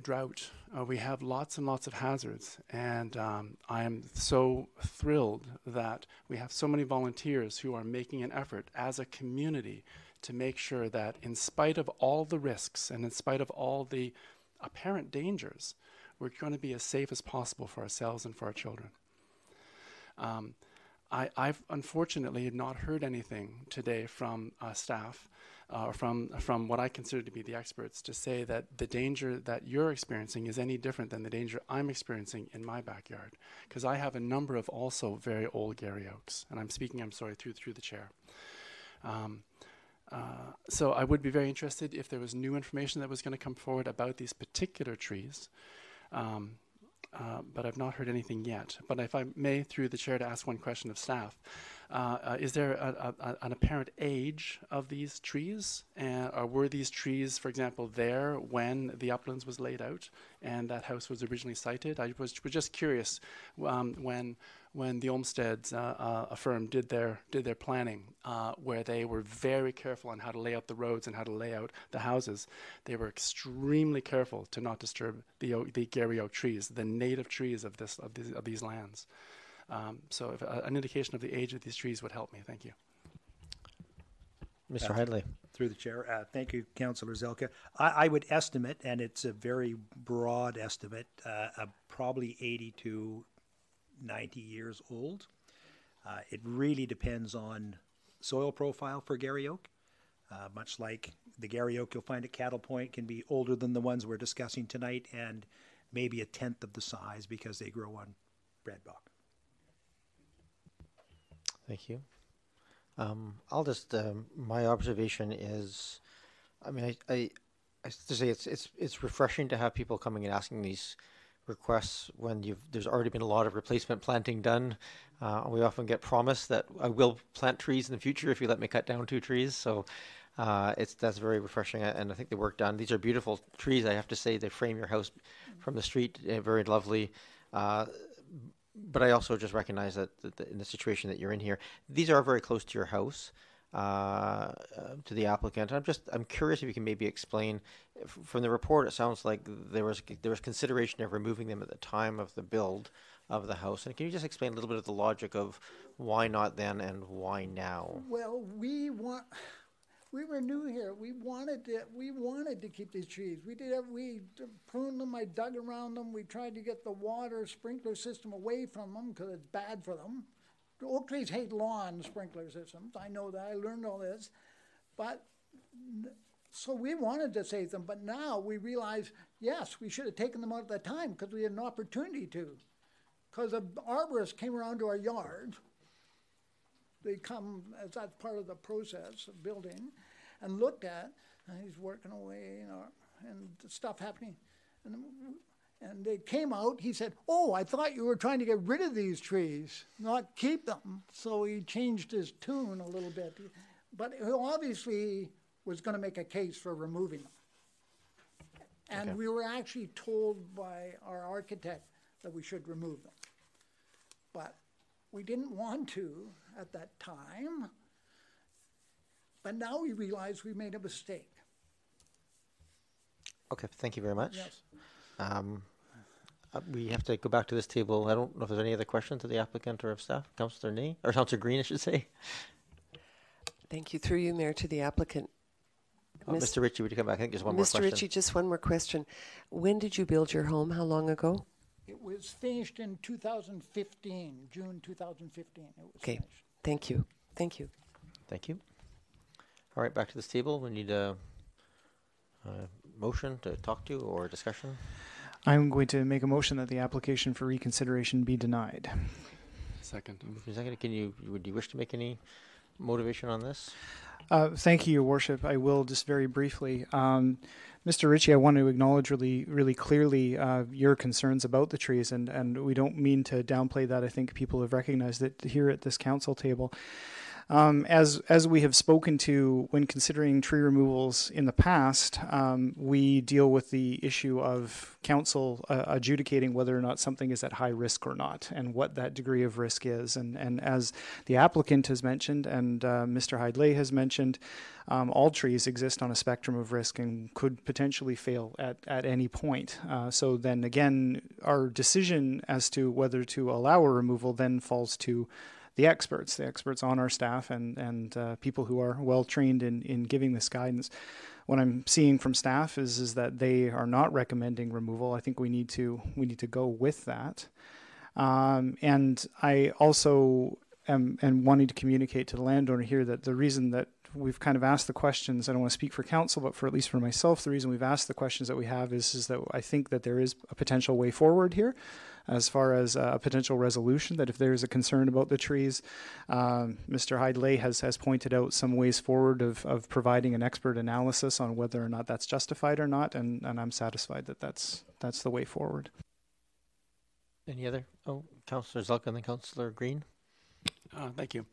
drought. We have lots and lots of hazards, and I am so thrilled that we have so many volunteers who are making an effort as a community to make sure that in spite of all the risks and in spite of all the apparent dangers, we're going to be as safe as possible for ourselves and for our children. I've unfortunately not heard anything today from staff or from what I consider to be the experts to say that the danger that you're experiencing is any different than the danger I'm experiencing in my backyard. Because I have a number of also very old Gary Oaks, and I'm sorry, through the chair. So I would be very interested if there was new information that was going to come forward about these particular trees. But I've not heard anything yet. But if I may, through the chair, to ask one question of staff, is there an apparent age of these trees? Or were these trees, for example, there when the uplands was laid out and that house was originally sited? I was just curious when the Olmsteads firm did their planning, where they were very careful on how to lay out the roads and how to lay out the houses. They were extremely careful to not disturb the Gary Oak trees, the native trees of these lands. So if, an indication of the age of these trees would help me. Thank you. Mr. Heidley. Through the chair. Thank you, Councillor Zelka. I would estimate, and it's a very broad estimate, probably 80 to 90 years old. It really depends on soil profile for Gary Oak. Much like the Gary Oak you'll find at Cattle Point can be older than the ones we're discussing tonight and maybe a tenth of the size because they grow on breadbog. Thank you. I'll just, my observation is, I mean, I have to say it's refreshing to have people coming and asking these requests when there's already been a lot of replacement planting done. We often get promised that I will plant trees in the future if you let me cut down 2 trees. So that's very refreshing, and I think the work done. These are beautiful trees. I have to say they frame your house from the street, very lovely. But I also just recognize that in the situation that you're in here, these are very close to your house, to the applicant. I'm curious if you can maybe explain. From the report, it sounds like there was consideration of removing them at the time of the build of the house. And can you just explain a little bit of the logic of why not then and why now? Well, we were new here. We wanted to keep these trees. We pruned them. I dug around them. We tried to get the water sprinkler system away from them because it's bad for them. The oak trees hate lawn sprinkler systems. I know that. I learned all this. But So we wanted to save them, but now we realize, yes, we should have taken them out at that time because we had an opportunity to. Because an arborist came around to our yard. They come, as that's part of the process of building, and looked at, and he's working away, you know, and stuff happening. And they came out, he said, "Oh, I thought you were trying to get rid of these trees, not keep them." So he changed his tune a little bit. But he obviously was going to make a case for removing them. And Okay. we were actually told by our architect that we should remove them. But we didn't want to at that time. But now we realize we made a mistake. Okay, thank you very much. Yes. We have to go back to this table. I don't know if there's any other questions of the applicant or of staff. Councillor Nee, or Councillor Green, I should say. Thank you. Through you, Mayor, to the applicant. Mr. Ritchie, would you come back? I think there's one more Mr. question. Ritchie, just one more question. When did you build your home? How long ago? It was finished in 2015, June 2015. It was Okay, finished. thank you. Thank you. Thank you. All right, back to this table. We need a motion to talk to or discussion. I'm going to make a motion that the application for reconsideration be denied. Second. Would you wish to make any motivation on this? Thank you, Your Worship. I will just very briefly. Mr. Ritchie, I want to acknowledge really clearly your concerns about the trees, and we don't mean to downplay that. I think people have recognized it here at this council table. As we have spoken to when considering tree removals in the past, we deal with the issue of council adjudicating whether or not something is at high risk or not, and what that degree of risk is. And as the applicant has mentioned, and Mr. Hydley has mentioned, all trees exist on a spectrum of risk and could potentially fail at any point. So then again, our decision as to whether to allow a removal then falls to the experts on our staff and people who are well trained in giving this guidance. What I'm seeing from staff is that they are not recommending removal. I think we need to go with that. And I also am wanting to communicate to the landowner here that the reason that we've kind of asked the questions, I don't want to speak for council, but for at least for myself, the reason we've asked the questions that we have is that I think that there is a potential way forward here as far as a potential resolution, that if there's a concern about the trees, Mr. Hydley has pointed out some ways forward of providing an expert analysis on whether or not that's justified or not, and I'm satisfied that that's the way forward. Any other? Oh, Councillor Zulk and then Councillor Green. Thank you.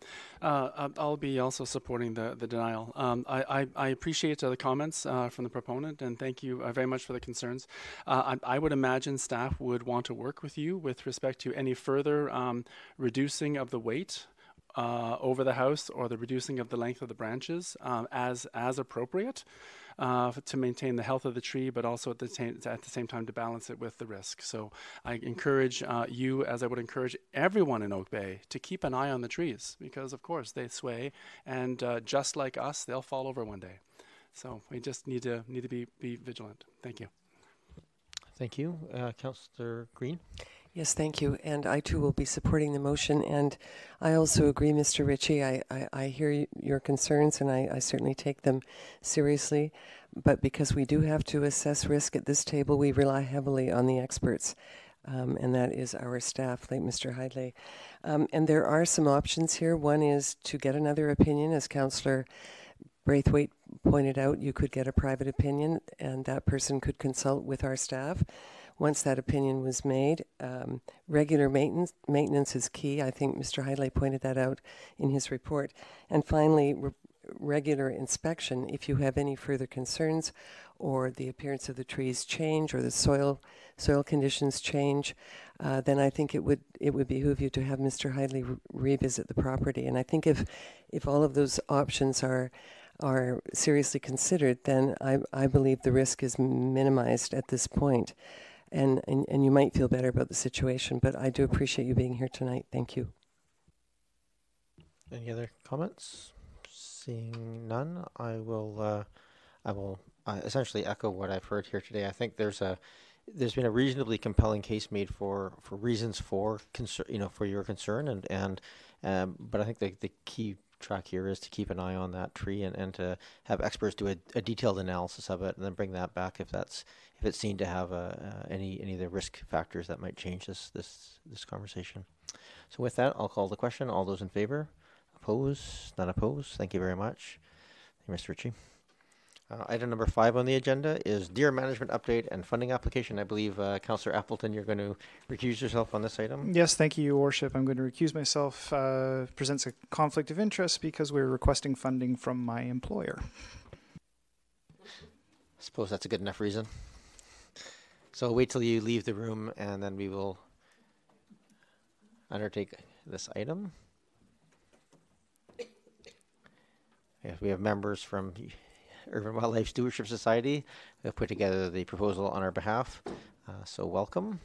I'll be also supporting the denial. I appreciate the comments from the proponent, and thank you very much for the concerns. I would imagine staff would want to work with you with respect to any further reducing of the weight over the house, or the reducing of the length of the branches as appropriate. To maintain the health of the tree, but also at the same time to balance it with the risk. So I encourage you, as I would encourage everyone in Oak Bay, to keep an eye on the trees, because of course they sway, and just like us, they'll fall over one day. So we just need to be vigilant. Thank you. Thank you, Councillor Green. Yes, thank you. And I too will be supporting the motion. And I also agree, Mr. Ritchie. I hear your concerns, and I certainly take them seriously. But because we do have to assess risk at this table, we rely heavily on the experts. And that is our staff, like Mr. Hydley. And there are some options here. One is to get another opinion. As Councillor Braithwaite pointed out, you could get a private opinion, and that person could consult with our staff. Once that opinion was made, regular maintenance is key. I think Mr. Hydley pointed that out in his report. And finally, regular inspection. If you have any further concerns, or the appearance of the trees change, or the soil conditions change, then I think it would behoove you to have Mr. Hydley revisit the property. And I think if all of those options are seriously considered, then I believe the risk is minimized at this point. And you might feel better about the situation, but I do appreciate you being here tonight. Thank you. Any other comments? Seeing none, I will essentially echo what I've heard here today. I think there's been a reasonably compelling case made for reasons for concern, for your concern, but I think the key track here is to keep an eye on that tree and to have experts do a detailed analysis of it and then bring that back if it's seen to have any of the risk factors that might change this conversation. So with that, I'll call the question. All those in favor? Opposed? None opposed? Thank you very much. Thank you, Mr. Ritchie. Item number 5 on the agenda is Deer Management Update and Funding Application. I believe, Councillor Appleton, you're going to recuse yourself on this item? Yes, thank you, Your Worship. I'm going to recuse myself. Presents a conflict of interest because we're requesting funding from my employer. I suppose that's a good enough reason. So wait till you leave the room and then we will undertake this item. Yes, we have members from Urban Wildlife Stewardship Society who have put together the proposal on our behalf. So welcome.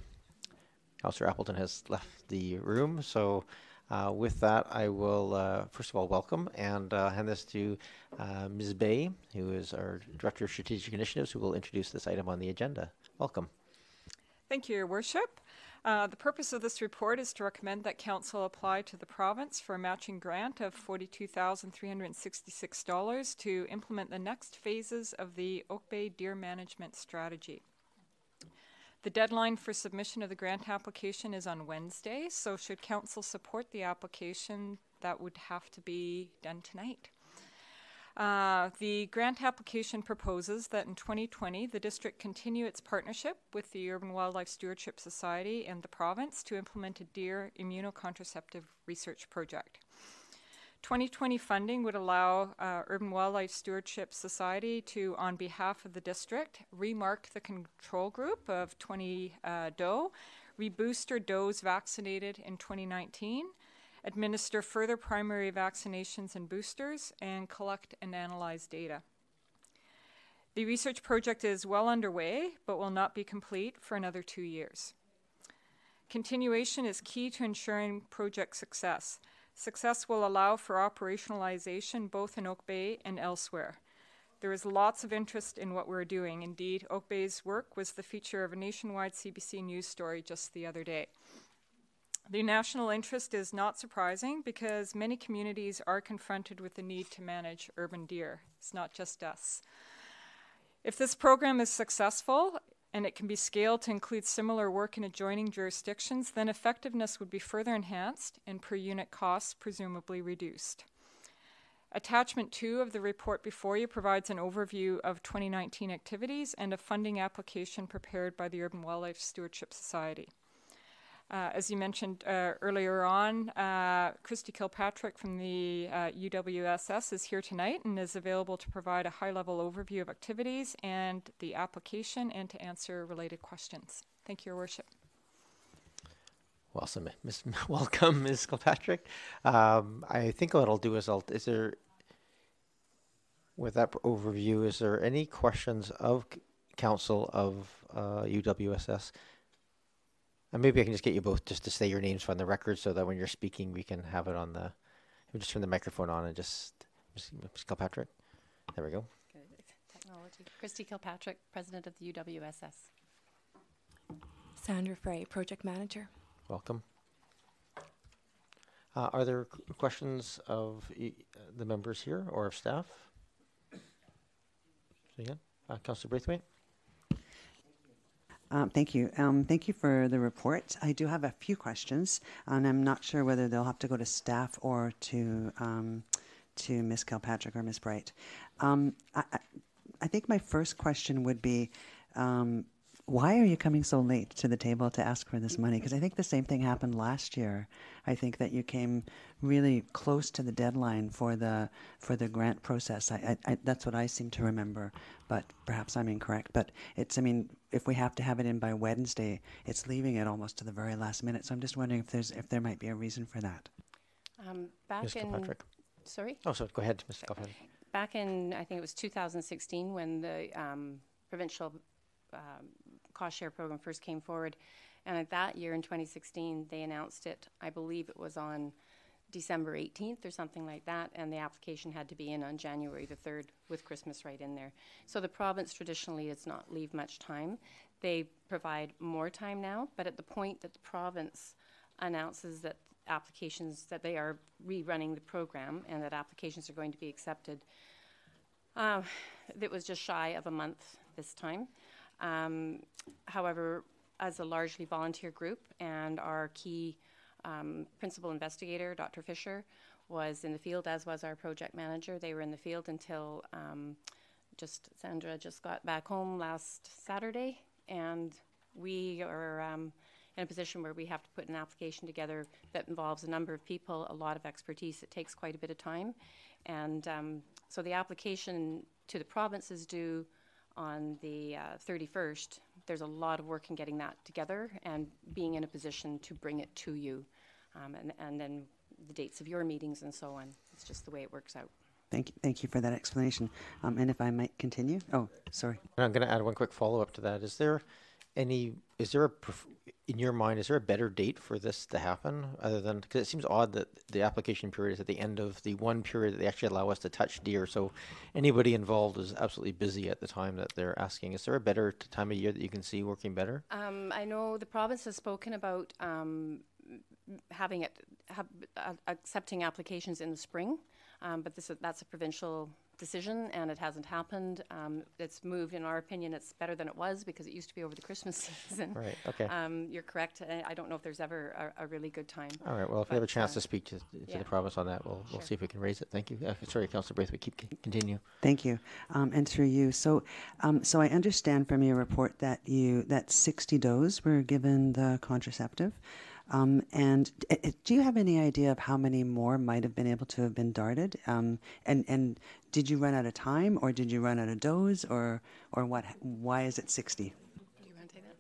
Councillor Appleton has left the room. So with that, I will first of all welcome and hand this to Ms. Bay, who is our Director of Strategic Initiatives, who will introduce this item on the agenda. Welcome. Thank you, Your Worship. The purpose of this report is to recommend that Council apply to the province for a matching grant of $42,366 to implement the next phases of the Oak Bay Deer Management Strategy. The deadline for submission of the grant application is on Wednesday, so should Council support the application, that would have to be done tonight. The grant application proposes that in 2020, the district continue its partnership with the Urban Wildlife Stewardship Society and the province to implement a deer immunocontraceptive research project. 2020 funding would allow Urban Wildlife Stewardship Society to, on behalf of the district, remark the control group of 20 doe, rebooster does vaccinated in 2019, administer further primary vaccinations and boosters, and collect and analyze data. The research project is well underway, but will not be complete for another 2 years. Continuation is key to ensuring project success. Success will allow for operationalization both in Oak Bay and elsewhere. There is lots of interest in what we're doing. Indeed, Oak Bay's work was the feature of a nationwide CBC News story just the other day. The national interest is not surprising because many communities are confronted with the need to manage urban deer. It's not just us. If this program is successful and it can be scaled to include similar work in adjoining jurisdictions, then effectiveness would be further enhanced and per unit costs presumably reduced. Attachment 2 of the report before you provides an overview of 2019 activities and a funding application prepared by the Urban Wildlife Stewardship Society. As you mentioned earlier on, Christy Kilpatrick from the UWSS is here tonight and is available to provide a high-level overview of activities and the application and to answer related questions. Thank you, Your Worship. Welcome, Ms. Kilpatrick. I think what I'll do is with that overview, is there any questions of Council of UWSS? And maybe I can just get you both just to say your names on the record so that when you're speaking, we can have it on the, just turn the microphone on and just, Ms. Kilpatrick. There we go. Good. Technology. Christy Kilpatrick, President of the UWSS. Sandra Frey, Project Manager. Welcome. Are there questions of the members here or of staff? So again, Councillor Braithwaite. Thank you. Thank you for the report. I do have a few questions, and I'm not sure whether they'll have to go to staff or to Ms. Kilpatrick or Ms. Bright. I think my first question would be, why are you coming so late to the table to ask for this money? Because I think the same thing happened last year. I think that you came really close to the deadline for the grant process. That's what I seem to remember, but perhaps I'm incorrect. But it's, I mean, if we have to have it in by Wednesday, it's leaving it almost to the very last minute. So I'm just wondering if there might be a reason for that. Back in, sorry? Oh, so go ahead, Ms. Kilpatrick. Back in, I think it was 2016 when the provincial cost share program first came forward. And that year in 2016, they announced it, I believe it was on December 18th or something like that, and the application had to be in on January the 3rd with Christmas right in there. So the province traditionally does not leave much time. They provide more time now, but at the point that the province announces that applications, that they are rerunning the program and that applications are going to be accepted. It was just shy of a month this time. However, as a largely volunteer group, and our key principal investigator, Dr. Fisher, was in the field, as was our project manager. They were in the field until Sandra just got back home last Saturday, and we are in a position where we have to put an application together that involves a number of people, a lot of expertise. It takes quite a bit of time. And so the application to the province is due on the 31st. There's a lot of work in getting that together and being in a position to bring it to you. And then the dates of your meetings and so on. It's just the way it works out. Thank you for that explanation. And if I might continue? Oh, sorry. I'm going to add one quick follow-up to that. In your mind, is there a better date for this to happen other than, because it seems odd that the application period is at the end of the one period that they actually allow us to touch deer. So anybody involved is absolutely busy at the time that they're asking. Is there a better time of year that you can see working better? I know the province has spoken about accepting applications in the spring, but that's a provincial decision, and it hasn't happened. It's moved, in our opinion. It's better than it was because it used to be over the Christmas season. Right. Okay. You're correct. I don't know if there's ever a really good time. All right. Well, if we have a chance to speak to the province on that, we'll see if we can raise it. Thank you. Sorry, Councillor Braithwaite, continue. Thank you. And through you. So I understand from your report that 60 does were given the contraceptive. And do you have any idea of how many more might have been able to have been darted? And did you run out of time, or did you run out of dose, or what? Why is it 60? Do you want to take that?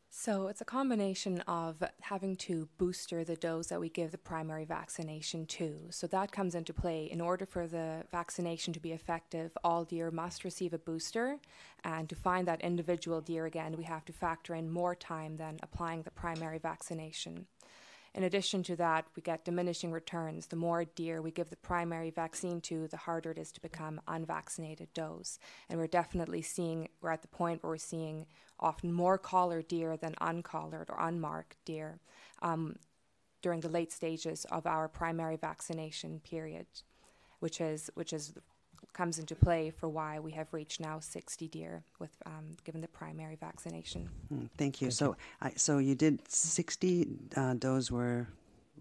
So it's a combination of having to booster the dose that we give the primary vaccination to. So that comes into play. In order for the vaccination to be effective, all deer must receive a booster. And to find that individual deer again, we have to factor in more time than applying the primary vaccination. In addition to that, we get diminishing returns. The more deer we give the primary vaccine to, the harder it is to become unvaccinated does. And we're at the point where we're seeing often more collared deer than uncollared or unmarked deer during the late stages of our primary vaccination period, which comes into play for why we have reached now 60 deer with given the primary vaccination. Thank you. So you did 60 does were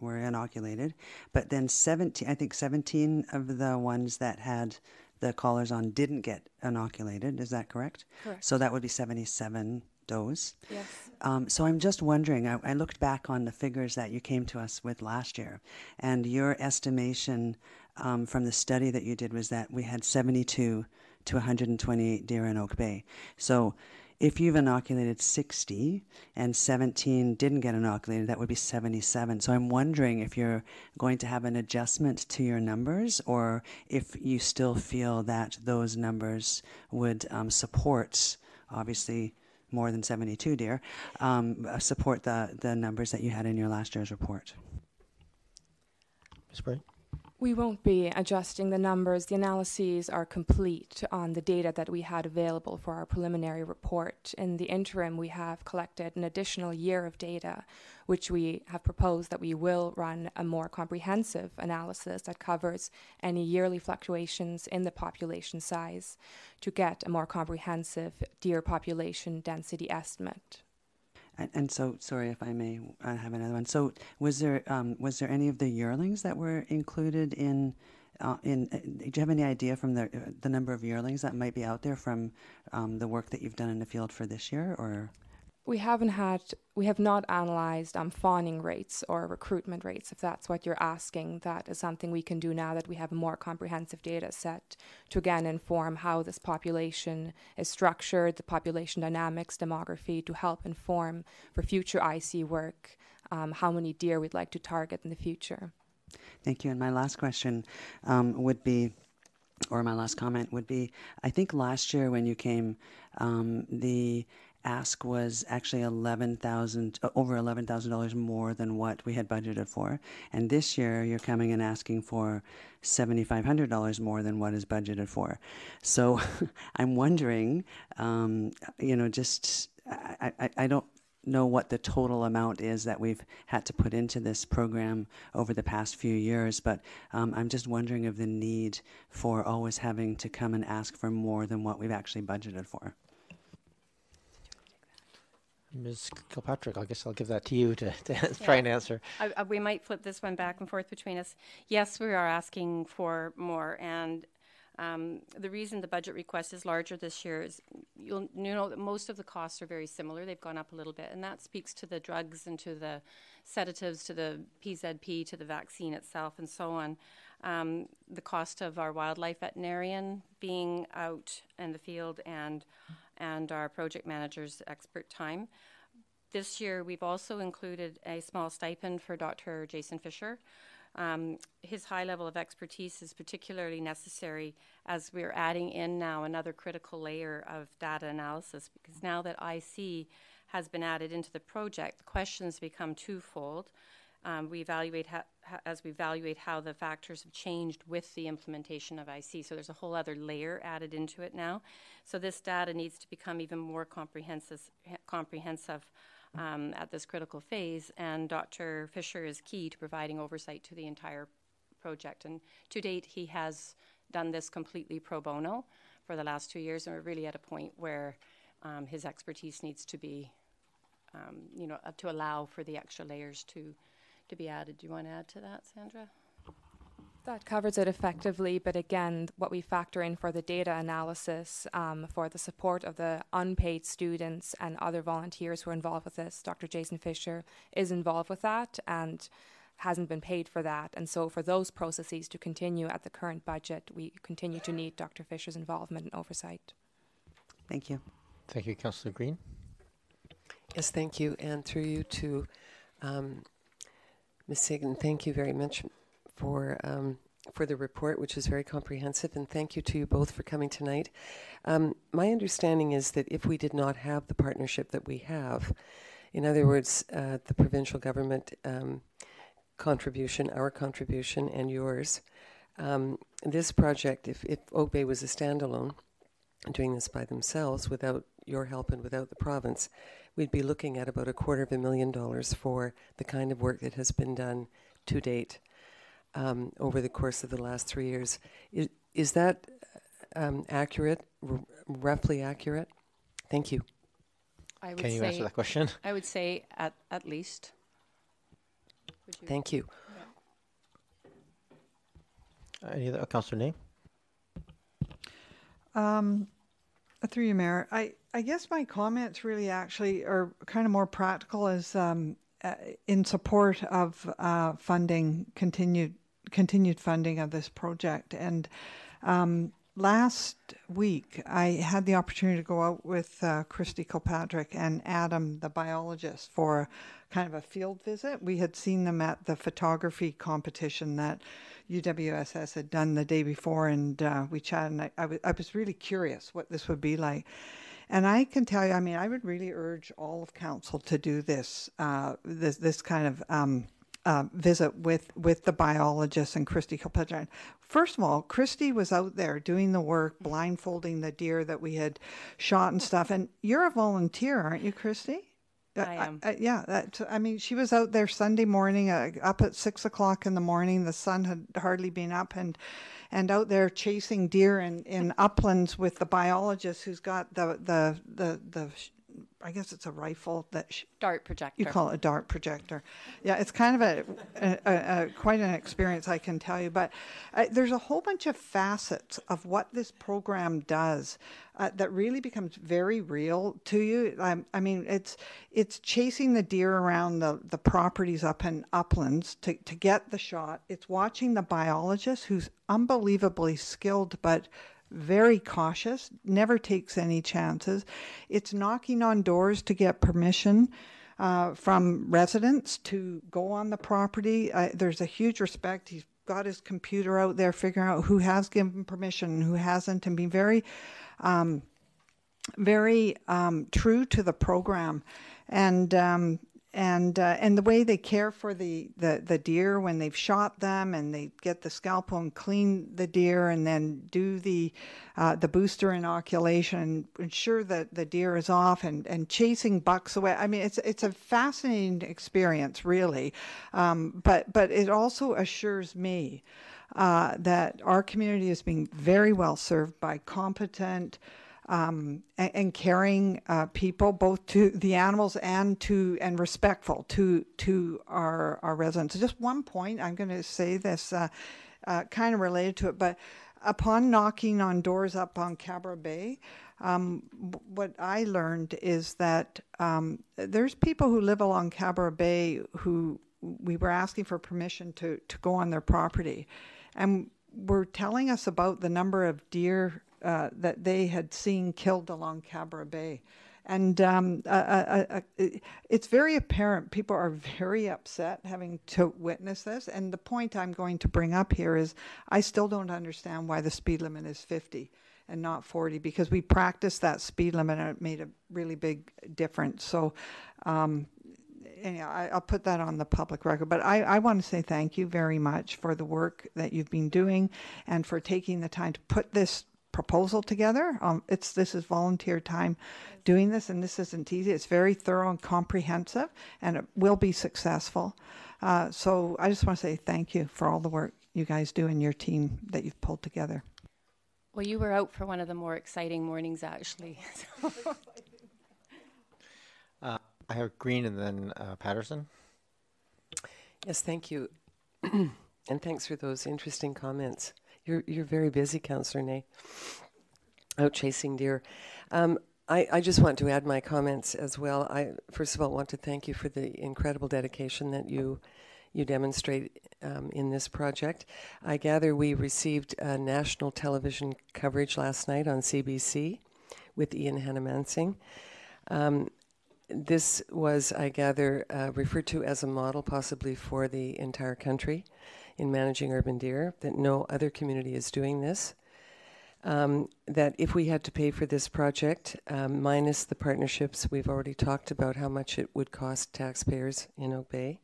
inoculated, but then 17 of the ones that had the collars on didn't get inoculated. Is that correct? Correct. So that would be 77 does. Yes. So I'm just wondering, I looked back on the figures that you came to us with last year, and your estimation from the study that you did was that we had 72 to 128 deer in Oak Bay. So if you've inoculated 60 and 17 didn't get inoculated, that would be 77. So I'm wondering if you're going to have an adjustment to your numbers, or if you still feel that those numbers would support, obviously more than 72 deer, support the numbers that you had in your last year's report. Ms. Bright? We won't be adjusting the numbers. The analyses are complete on the data that we had available for our preliminary report. In the interim, we have collected an additional year of data, which we have proposed that we will run a more comprehensive analysis that covers any yearly fluctuations in the population size to get a more comprehensive deer population density estimate. And so, sorry if I may have another one. So, was there any of the yearlings that were included in? Do you have any idea from the number of yearlings that might be out there from the work that you've done in the field for this year, or? We have not analysed fawning rates or recruitment rates, if that's what you're asking. That is something we can do now that we have a more comprehensive data set to again inform how this population is structured, the population dynamics, demography, to help inform for future IC work how many deer we'd like to target in the future. Thank you. And my last question would be, or my last comment would be, I think last year when you came, the ask was actually over $11,000 more than what we had budgeted for. And this year you're coming and asking for $7,500 more than what is budgeted for. So I'm wondering, I don't, know what the total amount is that we've had to put into this program over the past few years, but I'm just wondering of the need for always having to come and ask for more than what we've actually budgeted for. Ms. Kilpatrick, I guess I'll give that to you to try and answer. We might flip this one back and forth between us. Yes, we are asking for more, and the reason the budget request is larger this year is you know that most of the costs are very similar. They've gone up a little bit, and that speaks to the drugs and to the sedatives, to the PZP, to the vaccine itself, and so on. The cost of our wildlife veterinarian being out in the field and our project manager's expert time. This year, we've also included a small stipend for Dr. Jason Fisher. His high level of expertise is particularly necessary as we're adding in now another critical layer of data analysis, because now that IC has been added into the project, the questions become twofold. We evaluate as we evaluate how the factors have changed with the implementation of IC. So there's a whole other layer added into it now. So this data needs to become even more comprehensive at this critical phase, and Dr. Fisher is key to providing oversight to the entire project. And to date, he has done this completely pro bono for the last 2 years, and we're really at a point where his expertise needs to be, to allow for the extra layers to be added. Do you want to add to that, Sandra? That covers it effectively, but again, what we factor in for the data analysis, for the support of the unpaid students and other volunteers who are involved with this, Dr. Jason Fisher is involved with that and hasn't been paid for that. And so for those processes to continue at the current budget, we continue to need Dr. Fisher's involvement and oversight. Thank you. Thank you, Councillor Green. Yes, thank you. And through you to Ms. Sagan, thank you very much for the report, which is very comprehensive, and thank you to you both for coming tonight. My understanding is that if we did not have the partnership that we have, in other words, the provincial government contribution, our contribution, and yours, this project, if Oak Bay was a standalone, doing this by themselves without your help and without the province, we'd be looking at about $250,000 for the kind of work that has been done to date. Over the course of the last 3 years. Is that accurate, roughly accurate? Thank you. Can you answer that question? I would say at least. Thank you. Any other, Councillor Ney? Through you, Mayor. I guess my comments really actually are kind of more practical as in support of funding, continued funding of this project. And last week, I had the opportunity to go out with Christy Kilpatrick and Adam, the biologist, for kind of a field visit. We had seen them at the photography competition that UWSS had done the day before, and we chatted, and I was really curious what this would be like. And I can tell you, I mean, I would really urge all of council to do this, this kind of visit with the biologists and Christy Kilpatrick. First of all, Christy was out there doing the work, blindfolding the deer that we had shot and stuff. And you're a volunteer, aren't you, Christy? I am. I mean, she was out there Sunday morning, up at 6 o'clock in the morning. The sun had hardly been up, and out there chasing deer in uplands with the biologist who's got the I guess it's a rifle that dart projector. You call it a dart projector. Yeah, it's kind of a quite an experience, I can tell you. But there's a whole bunch of facets of what this program does that really becomes very real to you. I mean, it's chasing the deer around the properties up in uplands to get the shot. It's watching the biologist, who's unbelievably skilled, but very cautious, never takes any chances. It's knocking on doors to get permission from residents to go on the property. There's a huge respect. He's got his computer out there figuring out who has given permission and who hasn't, and being very true to the program. And the way they care for the deer when they've shot them, and they get the scalpel and clean the deer, and then do the booster inoculation and ensure that the deer is off, and chasing bucks away. I mean, it's a fascinating experience, really, but it also assures me that our community is being very well served by competent and caring people, both to the animals and respectful to our residents. Just one point, I'm going to say this kind of related to it, but upon knocking on doors up on Cabra Bay, what I learned is that there's people who live along Cabra Bay who we were asking for permission to go on their property, and were telling us about the number of deer that they had seen killed along Cabra Bay. And it's very apparent people are very upset having to witness this. And the point I'm going to bring up here is I still don't understand why the speed limit is 50 and not 40, because we practiced that speed limit and it made a really big difference. So anyhow, I'll put that on the public record. But I want to say thank you very much for the work that you've been doing and for taking the time to put this proposal together. This is volunteer time doing this, and this isn't easy. It's very thorough and comprehensive, and it will be successful. So I just want to say thank you for all the work you guys do and your team that you've pulled together. Well, you were out for one of the more exciting mornings, actually. I have Green and then Patterson. Yes, thank you. And thanks for those interesting comments. You're very busy, Councillor Ney, out chasing deer. I just want to add my comments as well. I first of all want to thank you for the incredible dedication that you demonstrate in this project. I gather we received national television coverage last night on CBC with Ian Hannamansing. This was, I gather, referred to as a model possibly for the entire country in managing urban deer, that no other community is doing this. That if we had to pay for this project, minus the partnerships, we've already talked about how much it would cost taxpayers in Oak Bay.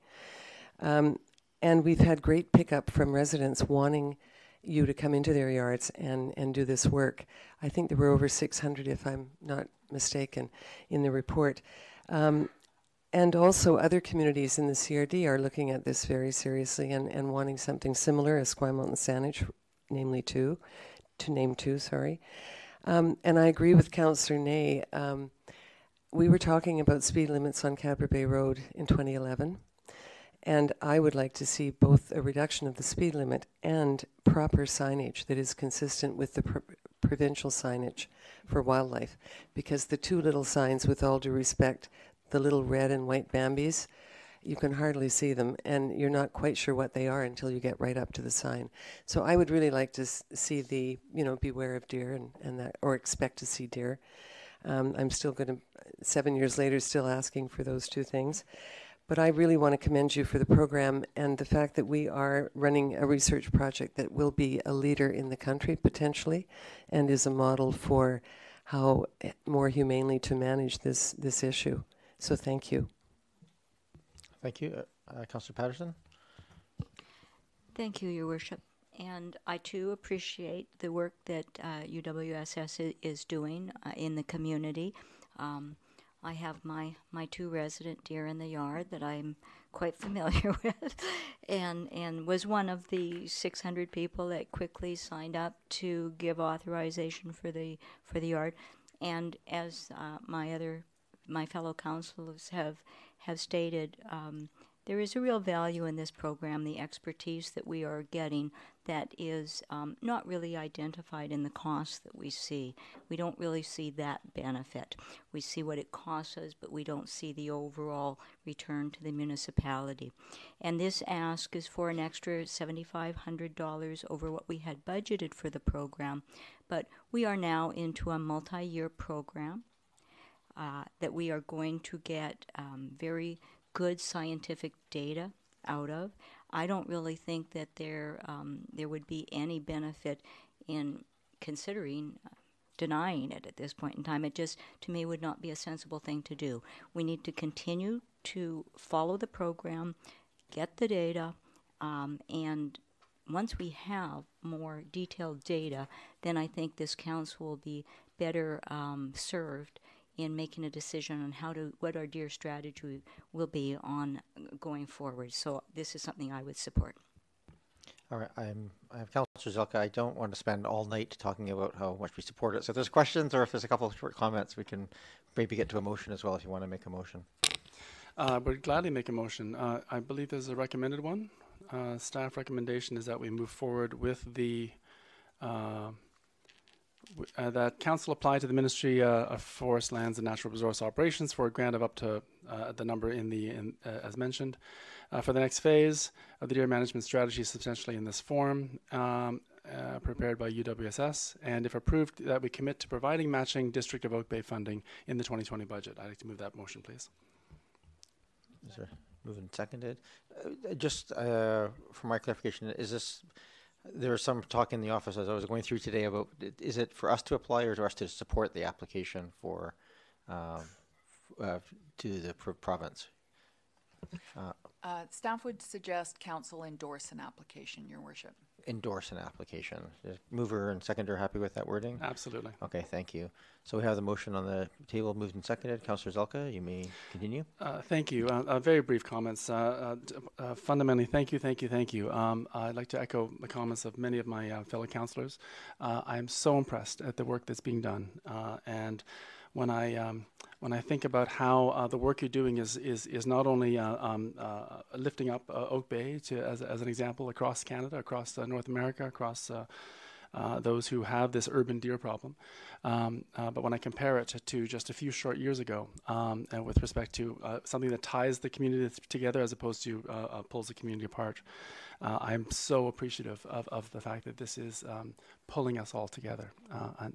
And we've had great pickup from residents wanting you to come into their yards and do this work. I think there were over 600, if I'm not mistaken, in the report. And also other communities in the CRD are looking at this very seriously and wanting something similar as Esquimalt and Saanich, namely to name two, sorry. And I agree with Councillor Ney. We were talking about speed limits on Cabra Bay Road in 2011. And I would like to see both a reduction of the speed limit and proper signage that is consistent with the provincial signage for wildlife. Because the two little signs, with all due respect, the little red and white Bambis, you can hardly see them, and you're not quite sure what they are until you get right up to the sign. So I would really like to see the, beware of deer and that, or expect to see deer. I'm still going to, 7 years later, still asking for those two things. But I really want to commend you for the program and the fact that we are running a research project that will be a leader in the country, potentially, and is a model for how more humanely to manage this issue. So thank you. Thank you. Councillor Patterson? Thank you, Your Worship. And I too appreciate the work that UWSS is doing in the community. I have my two resident deer in the yard that I'm quite familiar with, and was one of the 600 people that quickly signed up to give authorization for the yard. And as my fellow councillors have stated, there is a real value in this program, the expertise that we are getting that is not really identified in the costs that we see. We don't really see that benefit. We see what it costs us, but we don't see the overall return to the municipality. And this ask is for an extra $7,500 over what we had budgeted for the program. But we are now into a multi-year program that we are going to get very good scientific data out of. I don't really think that there would be any benefit in considering denying it at this point in time. It just, to me, would not be a sensible thing to do. We need to continue to follow the program, get the data, and once we have more detailed data, then I think this council will be better served in making a decision on what our deer strategy will be on going forward. So this is something I would support. All right, I have Councillor Zelka. I don't want to spend all night talking about how much we support it. So if there's questions or if there's a couple of short comments, we can maybe get to a motion as well if you want to make a motion. Would gladly make a motion. I believe there's a recommended one. Staff recommendation is that we move forward with the that council apply to the Ministry of Forest, Lands and Natural Resource Operations for a grant of up to the number as mentioned for the next phase of the deer management strategy, substantially in this form, prepared by UWSS, and if approved, that we commit to providing matching District of Oak Bay funding in the 2020 budget. I'd like to move that motion, please. Is there moved and seconded? Just for my clarification, is this? There was some talk in the office as I was going through today about, is it for us to apply or for us to support the application for to the province? Staff would suggest council endorse an application, Your Worship. Endorse an application. Is mover and seconder happy with that wording? Absolutely. Okay, thank you. So we have the motion on the table, moved and seconded. Councillor Zelka, you may continue. Thank you. Very brief comments. Fundamentally, thank you. I'd like to echo the comments of many of my fellow councillors. I'm so impressed at the work that's being done, and when I think about how the work you're doing is not only lifting up Oak Bay as an example across Canada, across North America, across those who have this urban deer problem, but when I compare it to just a few short years ago, and with respect to something that ties the community together as opposed to pulls the community apart, I'm so appreciative of the fact that this is pulling us all together,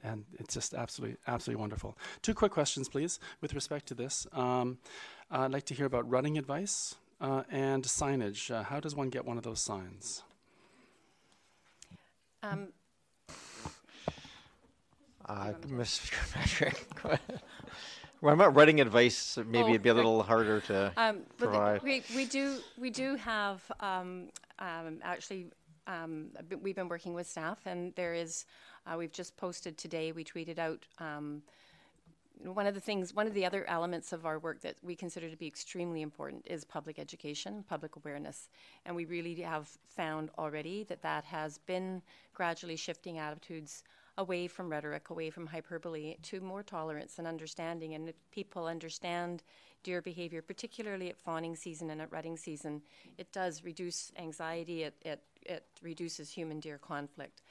and it's just absolutely wonderful. Two quick questions, please, with respect to this. I'd like to hear about running advice and signage. How does one get one of those signs? Ms. Patrick, go ahead. Well, I'm not running advice. Maybe it'd be a little harder to provide. We do have actually. We've been working with staff, and there is. We've just posted today. We tweeted out. One of the other elements of our work that we consider to be extremely important is public education, public awareness. And we really have found already that has been gradually shifting attitudes away from rhetoric, away from hyperbole, to more tolerance and understanding. And if people understand deer behavior, particularly at fawning season and at rutting season, it does reduce anxiety, it reduces human-deer conflict.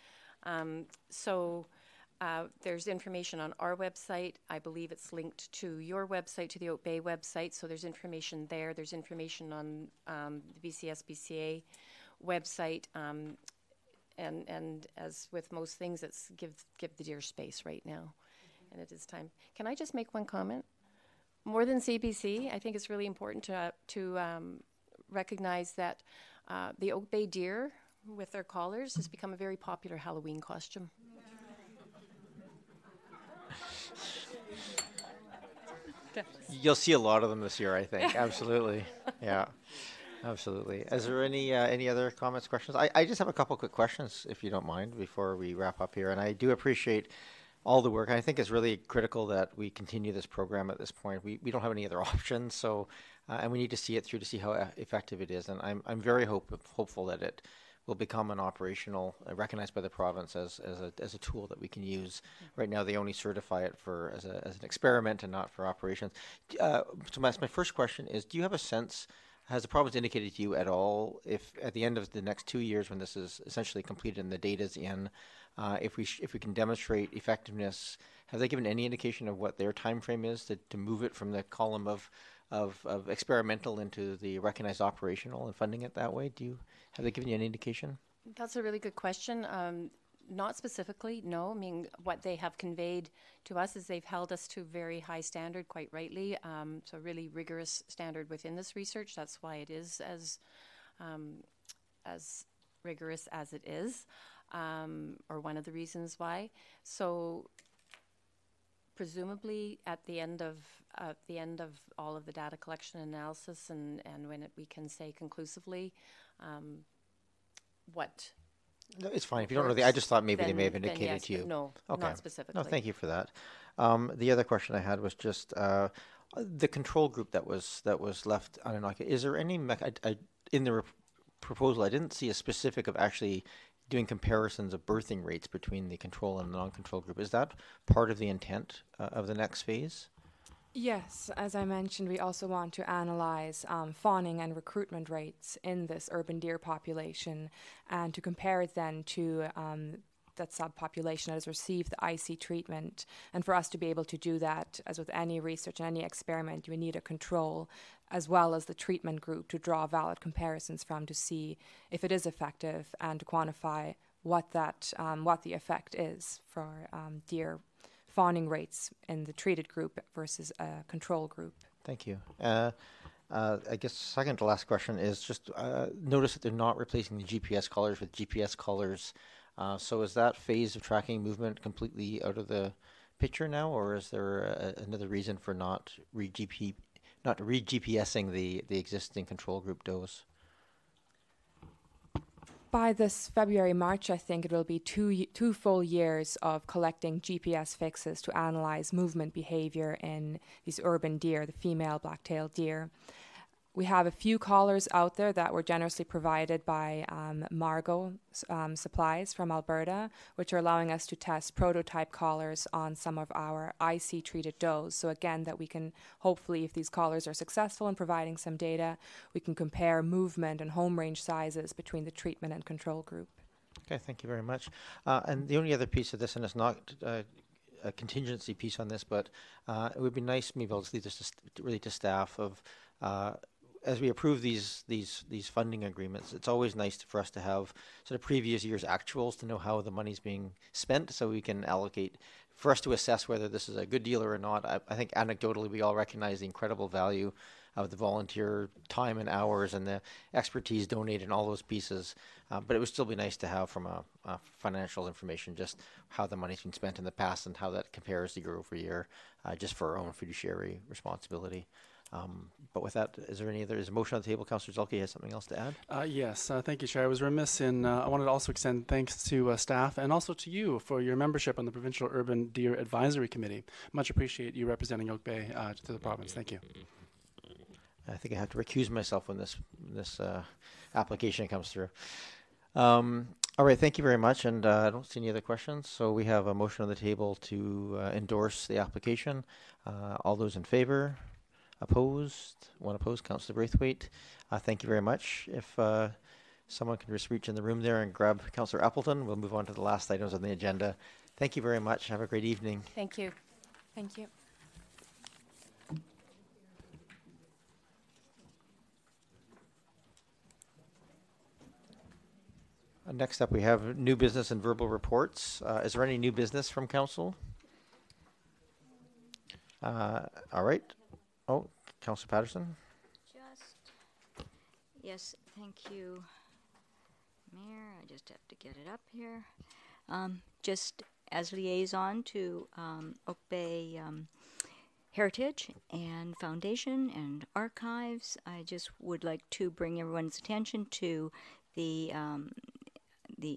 There's information on our website. I believe it's linked to your website, to the Oak Bay website, so there's information there. There's information on the BCSBCA website, and as with most things, it's give the deer space right now, and it is time. Can I just make one comment? More than CBC, I think it's really important to recognize that the Oak Bay deer with their collars has become a very popular Halloween costume. You'll see a lot of them this year, I think. Absolutely. Yeah, absolutely. Is there any other comments, questions? I just have a couple quick questions, if you don't mind, before we wrap up here. And I do appreciate all the work. I think it's really critical that we continue this program at this point. We don't have any other options, so and we need to see it through to see how effective it is. And I'm very hopeful that it will become an operational, recognized by the province as a tool that we can use. Right now, they only certify it as an experiment and not for operations. So my first question is: do you have a sense? Has the province indicated to you at all if at the end of the next 2 years, when this is essentially completed and the data's in, if we can demonstrate effectiveness, have they given any indication of what their time frame is to move it from the column of experimental into the recognized operational and funding it that way? Have they given you any indication? That's a really good question. Not specifically, no. I mean, what they have conveyed to us is they've held us to a very high standard, quite rightly. So really rigorous standard within this research. That's why it is as rigorous as it is, or one of the reasons why. So presumably at the end of all of the data collection and analysis, and when we can say conclusively what. No, it's fine. If you don't know I just thought maybe they may have indicated yes, to you. No, okay. not specifically. No, thank you for that. The other question I had was just the control group that was left unallocated. Is there any in the proposal? I didn't see a specific of actually doing comparisons of birthing rates between the control and the non-control group. Is that part of the intent of the next phase? Yes, as I mentioned, we also want to analyse fawning and recruitment rates in this urban deer population and to compare it then to that subpopulation that has received the IC treatment. And for us to be able to do that, as with any research and any experiment, we need a control as well as the treatment group to draw valid comparisons from to see if it is effective and to quantify what the effect is for deer fawning rates in the treated group versus a control group. Thank you. I guess second to last question is just notice that they're not replacing the GPS collars with GPS collars. So is that phase of tracking movement completely out of the picture now, or is there another reason for not re-GPSing the existing control group does? By this February, March, I think it will be two full years of collecting GPS fixes to analyse movement behaviour in these urban deer, the female black-tailed deer. We have a few collars out there that were generously provided by Margot Supplies from Alberta, which are allowing us to test prototype collars on some of our IC-treated does. So again, that we can hopefully, if these collars are successful in providing some data, we can compare movement and home range sizes between the treatment and control group. Okay, thank you very much. And the only other piece of this, and it's not a contingency piece on this, but it would be nice, maybe I'll just leave this to staff of as we approve these funding agreements, it's always nice for us to have sort of previous year's actuals to know how the money's being spent, so we can allocate, for us to assess whether this is a good deal or not. I think anecdotally we all recognize the incredible value of the volunteer time and hours and the expertise donated and all those pieces. But it would still be nice to have from a financial information just how the money's been spent in the past and how that compares year over year, just for our own fiduciary responsibility. But with that, is there a motion on the table? Councillor Zulke has something else to add? Yes, thank you, Chair. I was remiss in, I wanted to also extend thanks to staff and also to you for your membership on the Provincial Urban Deer Advisory Committee. Much appreciate you representing Oak Bay to the province. Thank you. I think I have to recuse myself when this application comes through. All right, thank you very much, and I don't see any other questions. So we have a motion on the table to endorse the application. All those in favor? Opposed? One opposed. Councillor Braithwaite. Thank you very much. If someone can just reach in the room there and grab Councillor Appleton, we'll move on to the last items on the agenda. Thank you very much. Have a great evening. Thank you. Thank you. Next up, we have new business and verbal reports. Is there any new business from council? All right. Oh, Councillor Patterson. Yes, thank you, Mayor. I just have to get it up here. Just as liaison to Oak Bay Heritage and Foundation and Archives, I just would like to bring everyone's attention to the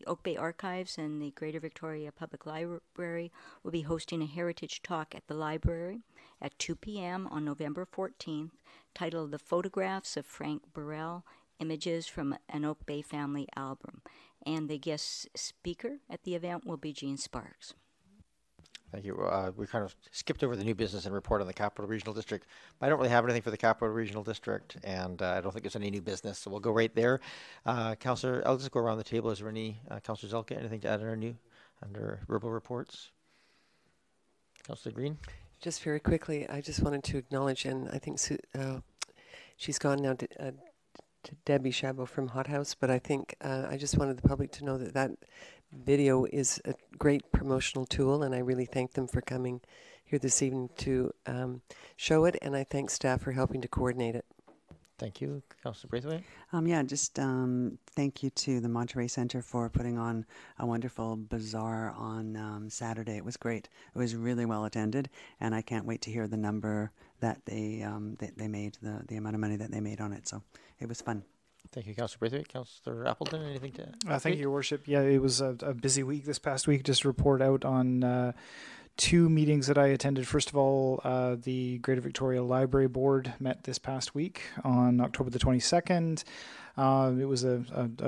Oak Bay Archives and the Greater Victoria Public Library will be hosting a heritage talk at the library at 2 p.m. on November 14th, titled The Photographs of Frank Burrell, Images from an Oak Bay Family Album. And the guest speaker at the event will be Jean Sparks. Thank you. We kind of skipped over the new business and report on the Capital Regional District. I don't really have anything for the Capital Regional District, and I don't think there's any new business, so we'll go right there. Councillor, I'll just go around the table. Is there any, Councillor Zelka, anything to add under verbal reports? Councillor Green? Just very quickly, I just wanted to acknowledge, and I think she's gone now to Debbie Chabot from Hot House, but I think I just wanted the public to know that video is a great promotional tool, and I really thank them for coming here this evening to show it, and I thank staff for helping to coordinate it. Thank you, Councillor Braithwaite. Yeah, just thank you to the Monterey Center for putting on a wonderful bazaar on Saturday. It was great. It was really well attended, and I can't wait to hear the number that they made, the amount of money that they made on it. So it was fun. Thank you, Councillor Braithwaite. Councillor Appleton, anything to add? Thank you, Your Worship. Yeah, it was a busy week this past week. Just to report out on two meetings that I attended. First of all, the Greater Victoria Library Board met this past week on October the 22nd. It was a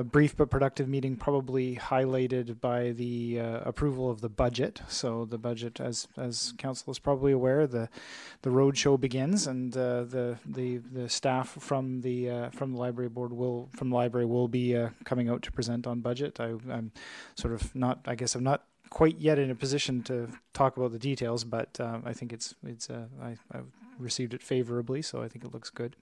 brief but productive meeting, probably highlighted by the approval of the budget. So the budget, as council is probably aware, the road show begins, and the staff from the library board will be coming out to present on budget. I'm sort of not, I guess I'm not quite yet in a position to talk about the details, but I think I've received it favorably, so I think it looks good.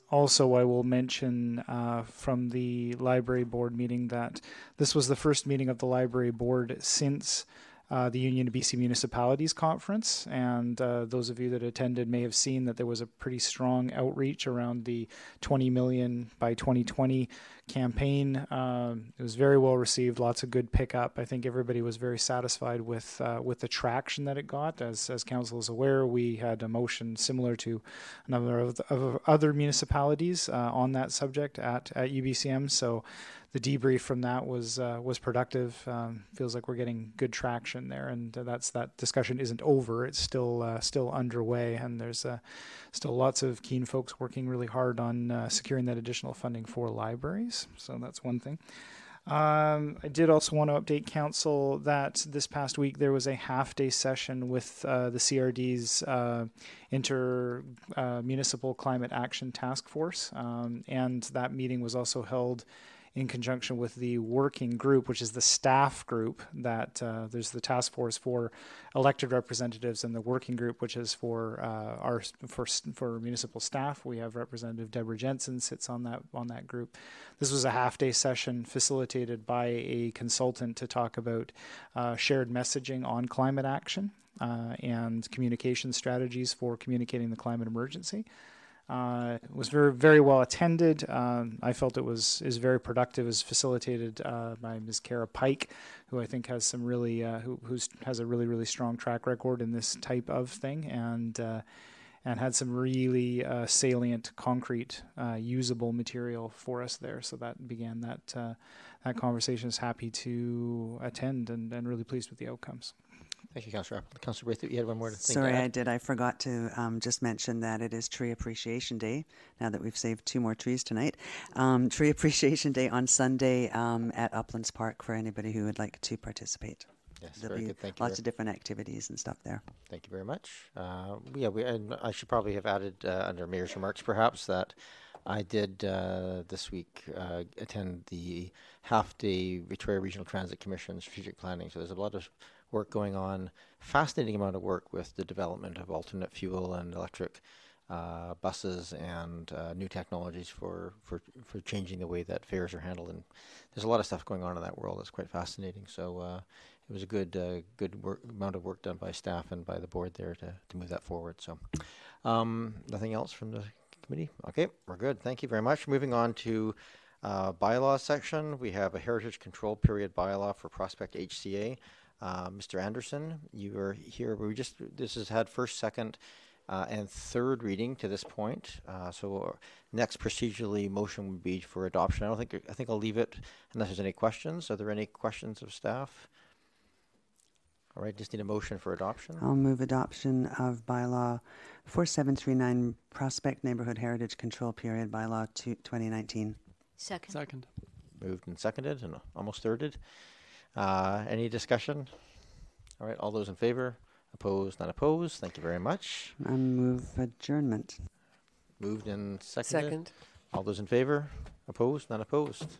Also, I will mention from the library board meeting that this was the first meeting of the library board since the Union of BC Municipalities Conference, and those of you that attended may have seen that there was a pretty strong outreach around the 20 million by 2020 campaign. It was very well received, lots of good pickup. I think everybody was very satisfied with the traction that it got. As council is aware, we had a motion similar to a number of other municipalities on that subject at UBCM. So the debrief from that was productive. Feels like we're getting good traction there, and that discussion isn't over. It's still underway, and there's still lots of keen folks working really hard on securing that additional funding for libraries. So that's one thing. I did also want to update council that this past week there was a half-day session with the CRD's Inter-Municipal Climate Action Task Force, and that meeting was also held in conjunction with the working group, which is the staff group that there's the task force for elected representatives and the working group, which is for for municipal staff. We have Representative Deborah Jensen sits on that group. This was a half-day session facilitated by a consultant to talk about shared messaging on climate action and communication strategies for communicating the climate emergency. It was very, very well attended. I felt is very productive. It was facilitated by Ms. Kara Pike, who I think has some really has a really strong track record in this type of thing, and had some really salient, concrete, usable material for us there. So that began that conversation. Is happy to attend and really pleased with the outcomes. Thank you, Councillor Appleton. Councillor Braithwaite, you had one more thing Sorry, to add? I did. I forgot to just mention that it is Tree Appreciation Day, now that we've saved 2 more trees tonight. Tree Appreciation Day on Sunday at Uplands Park for anybody who would like to participate. Yes, There'll very be good. Thank you. lots of different activities and stuff there. Thank you very much. And I should probably have added under Mayor's remarks, perhaps, that I did this week attend the half-day Victoria Regional Transit Commission strategic planning. So there's a lot of work going on, fascinating amount of work with the development of alternate fuel and electric buses and new technologies for changing the way that fares are handled. And there's a lot of stuff going on in that world that's quite fascinating. So it was a good amount of work done by staff and by the board there to move that forward. So nothing else from the committee? Okay, we're good. Thank you very much. Moving on to bylaws section. We have a heritage control period bylaw for Prospect HCA. Mr. Anderson, you are here. This has had first, second, and third reading to this point. So next procedurally motion would be for adoption. I think I'll leave it unless there's any questions. Are there any questions of staff? All right, just need a motion for adoption. I'll move adoption of bylaw 4739 Prospect Neighborhood Heritage Control Period bylaw 2019. Second. Moved and seconded and almost thirded. Any discussion? All right, all those in favor? Opposed, not opposed. Thank you very much. I move adjournment. Moved and seconded. Second. All those in favor? Opposed, not opposed.